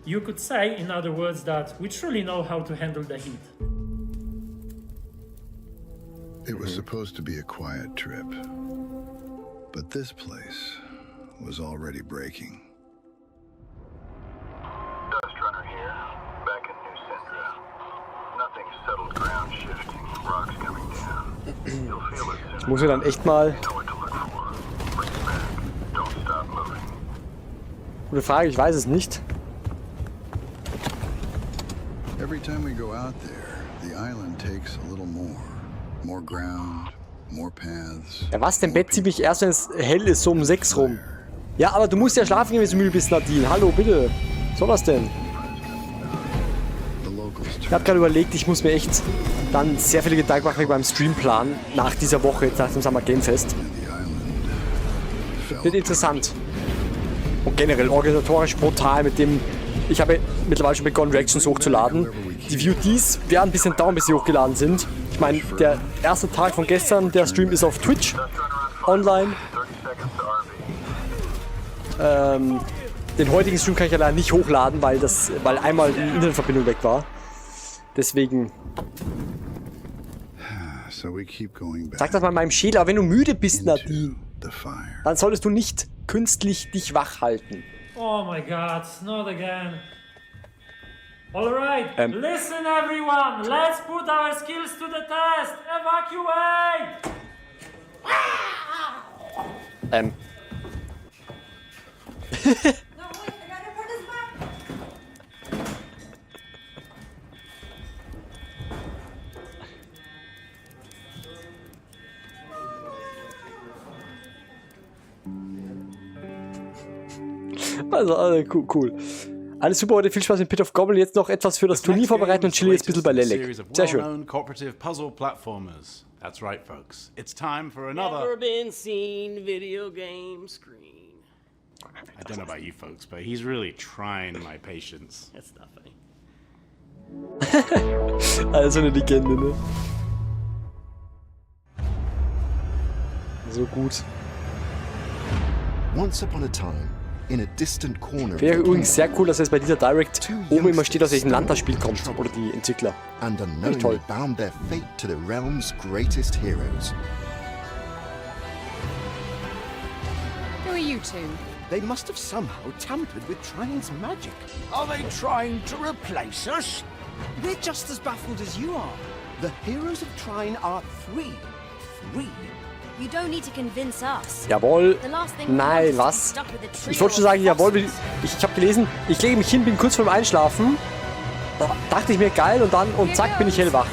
You could say, in other words, that we truly know how to handle the heat. It was supposed to be a quiet trip, but this place was already breaking. Dust Runner here, back in New Syndra. Nothing's settled ground shifting, rocks coming down. You'll feel it soon. Ich muss mir dann echt mal. Gute Frage, ich weiß es nicht. Every time we go out there, the island takes a little more ground, Ja, was denn? Bett ziemlich erst, wenn es hell ist, so um 6 rum. Ja, aber du musst ja schlafen gehen, wenn du müde bist, Nadine. Hallo, bitte. Was soll das denn? Ich habe gerade überlegt, ich muss mir echt dann sehr viele Gedanken machen beim Streamplan nach dieser Woche, jetzt nach dem Summer Game Fest. Wird interessant. Und generell organisatorisch brutal mit dem... Ich habe mittlerweile schon begonnen, Reactions hochzuladen. Die VODs werden ein bisschen dauern, bis sie hochgeladen sind. Ich meine, der erste Tag von gestern, der Stream ist auf Twitch online. Den heutigen Stream kann ich ja leider nicht hochladen, weil einmal die Internetverbindung weg war. Deswegen... Sag das mal meinem Schäler, wenn du müde bist, Nadine, dann solltest du nicht künstlich dich wach halten. Oh my god, not again. Alright, listen everyone, let's put our skills to the test. Evacuate! Also, cool. Alles super, heute viel Spaß mit Pit of Gobble. Jetzt noch etwas für das Turnier vorbereiten und chill jetzt ein bisschen bei Lellek. Sehr schön. That's right, folks. It's time for another... Never been seen video game screen. I don't know about you folks, but he's really trying my patience. That's not funny. Also eine Legende, ne? So gut. Once upon a time, in a distant corner. Wäre übrigens sehr cool, dass jetzt bei dieser Direct oben immer steht, aus welchem Land das Spiel kommt. Oder die Entwickler. And unknowingly bound their fate to the realm's greatest heroes. Who are you two? They must have somehow tampered with Trine's magic. Are they trying to replace us? We're just as baffled as you are. The heroes of Trine are three. You don't need to convince us. Jawohl. Nein, was? Ich wollte schon sagen, jawohl. Ich habe gelesen, ich lege mich hin, bin kurz vorm Einschlafen. Da dachte ich mir, geil, und zack, bin ich hellwach.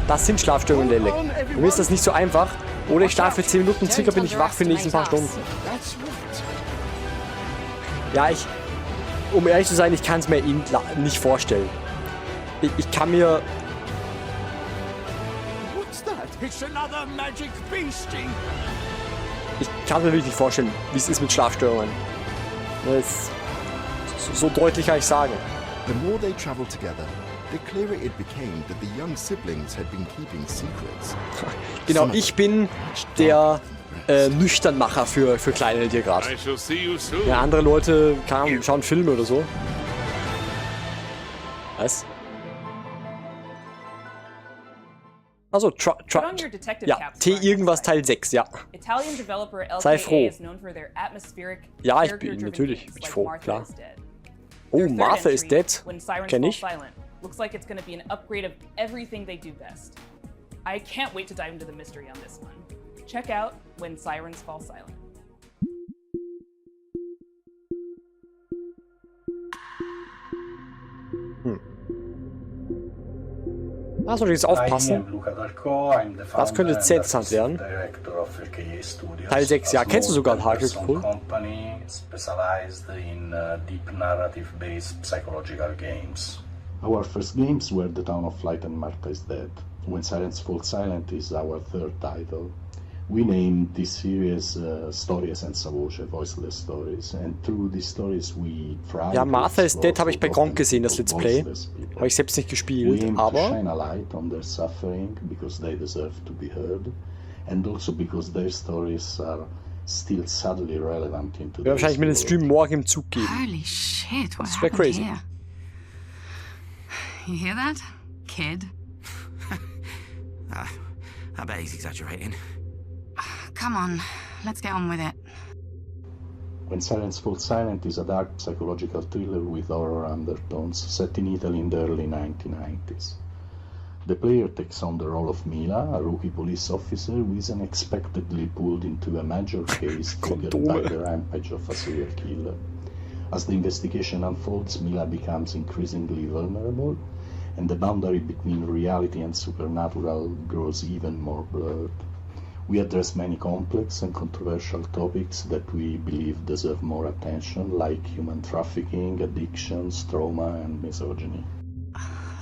Das sind Schlafstörungen, Lellek. Für mich ist das nicht so einfach. Oder ich schlafe für 10 Minuten, circa bin ich wach für die nächsten paar Stunden. Ja, um ehrlich zu sein, ich kann es mir nicht vorstellen. Ich kann mir... Ich kann mir wirklich nicht vorstellen, wie es ist mit Schlafstörungen. So deutlich kann ich sagen. The more they traveled together, the clearer it became that the young siblings had been keeping secrets. Genau, ich bin der Nüchternmacher für Kleine hier gerade. Ja, andere Leute schauen Filme oder so. Was? Also, ja, T irgendwas Teil 6, ja. Sei froh. Ja, ich bin natürlich froh, klar. Oh, Martha is dead. Kenn ich. Looks like it's going to be an upgrade of everything they do best. I can't wait to dive into the mystery on this one. Check out When Sirens Fall Silent. Da soll ich jetzt aufpassen. Das könnte sehr interessant werden. Teil 6, ja, kennst du sogar Hagel, cool. Our first games were The Town of Light and Martha is Dead. When Sirens Fall Silent is our third title. We named this series Stories senza voce, voiceless stories, and through these stories we try. Ja, Martha is Dead habe ich bei Gronk gesehen, das Let's Play. Habe ich selbst nicht gespielt, aber. Shine a light on their suffering because they deserve to be heard, and also because their stories are still sadly relevant into. Ich werde wahrscheinlich mir den Stream morgen im Zug geben. Holy shit, what das wäre crazy. Here? You hear that, kid? I bet he's exaggerating. Come on, let's get on with it. When Sirens Fall Silent is a dark psychological thriller with horror undertones set in Italy in the early 1990s. The player takes on the role of Mila, a rookie police officer who is unexpectedly pulled into a major case triggered by the rampage of a serial killer. As the investigation unfolds, Mila becomes increasingly vulnerable, and the boundary between reality and supernatural grows even more blurred. We address many complex and controversial topics that we believe deserve more attention, like human trafficking, addictions, trauma, and misogyny.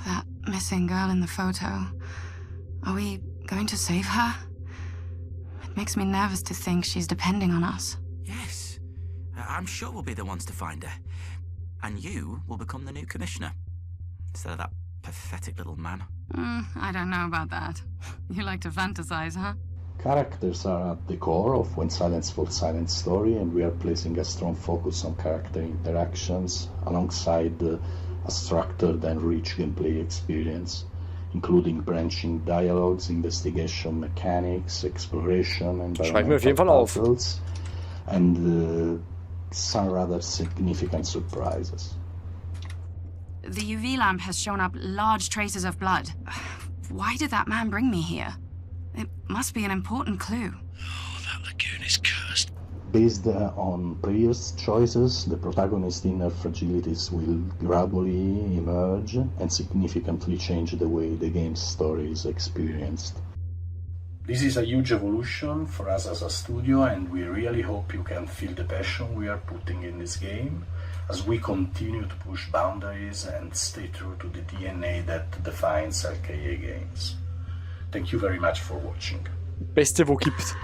That missing girl in the photo. Are we going to save her? It makes me nervous to think she's depending on us. Yes. I'm sure we'll be the ones to find her. And you will become the new commissioner. Instead of that pathetic little man. I don't know about that. You like to fantasize, huh? Characters are at the core of When Silence Falls Silent story, and we are placing a strong focus on character interactions alongside a structured and rich gameplay experience, including branching dialogues, investigation mechanics, exploration, environmental puzzles, and some rather significant surprises. The UV lamp has shown up large traces of blood. Why did that man bring me here? It must be an important clue. Oh, that lagoon is cursed. Based on previous choices, the protagonist's inner fragilities will gradually emerge and significantly change the way the game's story is experienced. This is a huge evolution for us as a studio, and we really hope you can feel the passion we are putting in this game as we continue to push boundaries and stay true to the DNA that defines LKA games. Thank you very much for watching. Beste, wo gibt.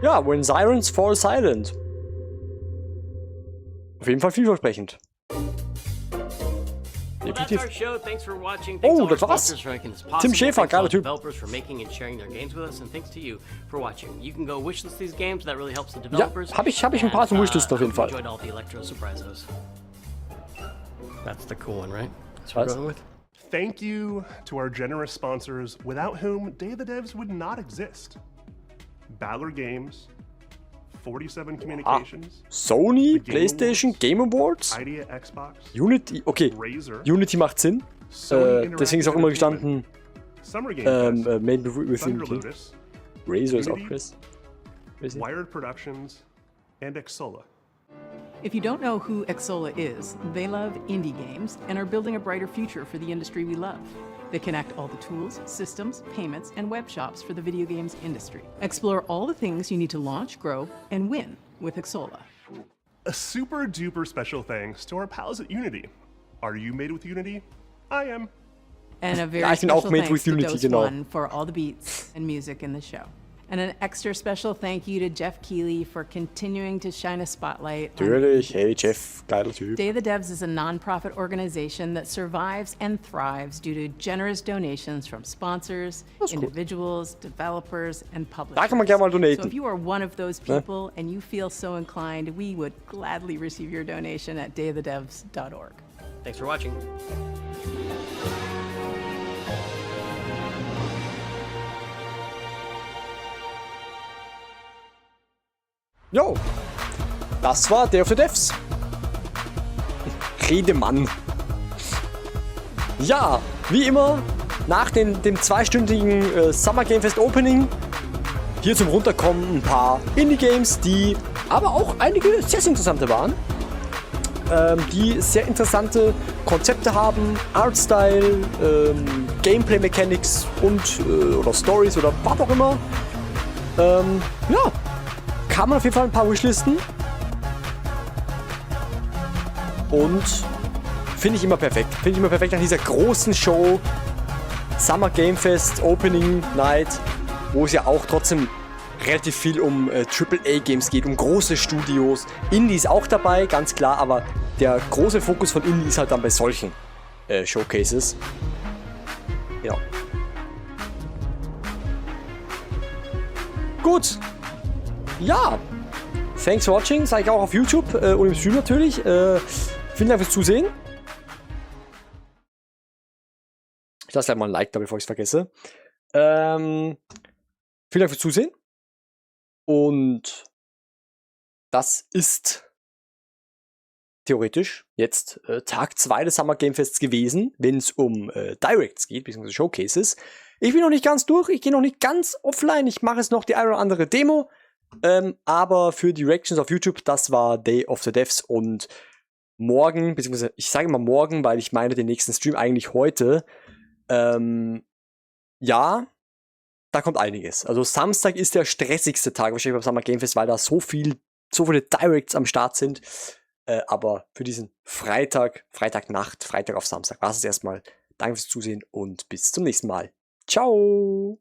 Ja, When Sirens Fall Silent. Auf jeden Fall vielversprechend. Well, that's our show. Thanks for watching. Oh, Thanks das war's. Tim Schäfer, geiler Typ. Developers for making and sharing their games with us, and thanks to you for watching. You can go wishlist these games. That really helps the Ja, developers. hab ich ein paar zum Wishlisten auf jeden Fall. Enjoyed all the Electro Surprisos. That's the cool one, right? That's what we're going with. Thank you to our generous sponsors, without whom Day of the Devs would not exist. Baller Games, 47 Communications, Sony, PlayStation, Game Awards, Idea Xbox, Unity, okay, Unity macht Sinn. Deswegen ist auch immer gestanden, Made with Unity. Razer ist auch Chris. Wired Productions, and Exola. If you don't know who Exola is, they love indie games and are building a brighter future for the industry we love. They connect all the tools, systems, payments, and web shops for the video games industry. Explore all the things you need to launch, grow, and win with Exola. A super duper special thanks to our pals at Unity. Are you made with Unity? I am. And a very I bin special auch made thanks with to Unity, Dose genau. One for all the beats and music in the show. And an extra special thank you to Jeff Keighley for continuing to shine a spotlight on Natürlich, hey Jeff, geiler Typ. Day of the Devs is a non-profit organization that survives and thrives due to generous donations from sponsors, individuals, developers, and publishers. Da kann man gerne mal donaten. So if you are one of those people and you feel so inclined, we would gladly receive your donation at dayofthedevs.org. Thanks for watching. Jo, das war Day of the Devs. Redemann. Ja, wie immer, nach dem zweistündigen Summer Game Fest Opening, hier zum Runterkommen ein paar Indie-Games, die aber auch einige sehr, sehr interessante waren. Die sehr interessante Konzepte haben, Artstyle, Gameplay-Mechanics und oder Stories oder was auch immer. Ja, kann man auf jeden Fall ein paar Wishlisten. Und finde ich immer perfekt. Finde ich immer perfekt an dieser großen Show Summer Game Fest Opening Night, wo es ja auch trotzdem relativ viel um AAA-Games geht, um große Studios. Indie ist auch dabei, ganz klar, aber der große Fokus von Indie ist halt dann bei solchen Showcases. Ja. Gut. Ja. Thanks for watching, sage ich auch auf YouTube und im Stream natürlich. Vielen Dank fürs Zusehen. Ich lasse gleich mal ein Like da, bevor ich es vergesse. Vielen Dank fürs Zusehen. Und das ist theoretisch jetzt Tag 2 des Summer Game Fests gewesen, wenn es um Directs geht, beziehungsweise Showcases. Ich bin noch nicht ganz durch, ich gehe noch nicht ganz offline, ich mache jetzt noch die eine oder andere Demo. Aber für die Reactions auf YouTube, das war Day of the Devs und morgen, beziehungsweise ich sage mal morgen, weil ich meine den nächsten Stream eigentlich heute. Ja, da kommt einiges. Also Samstag ist der stressigste Tag wahrscheinlich beim Summer Game Fest, weil da so viele Directs am Start sind. Aber für diesen Freitagnacht, Freitag auf Samstag war es erstmal. Danke fürs Zusehen und bis zum nächsten Mal. Ciao!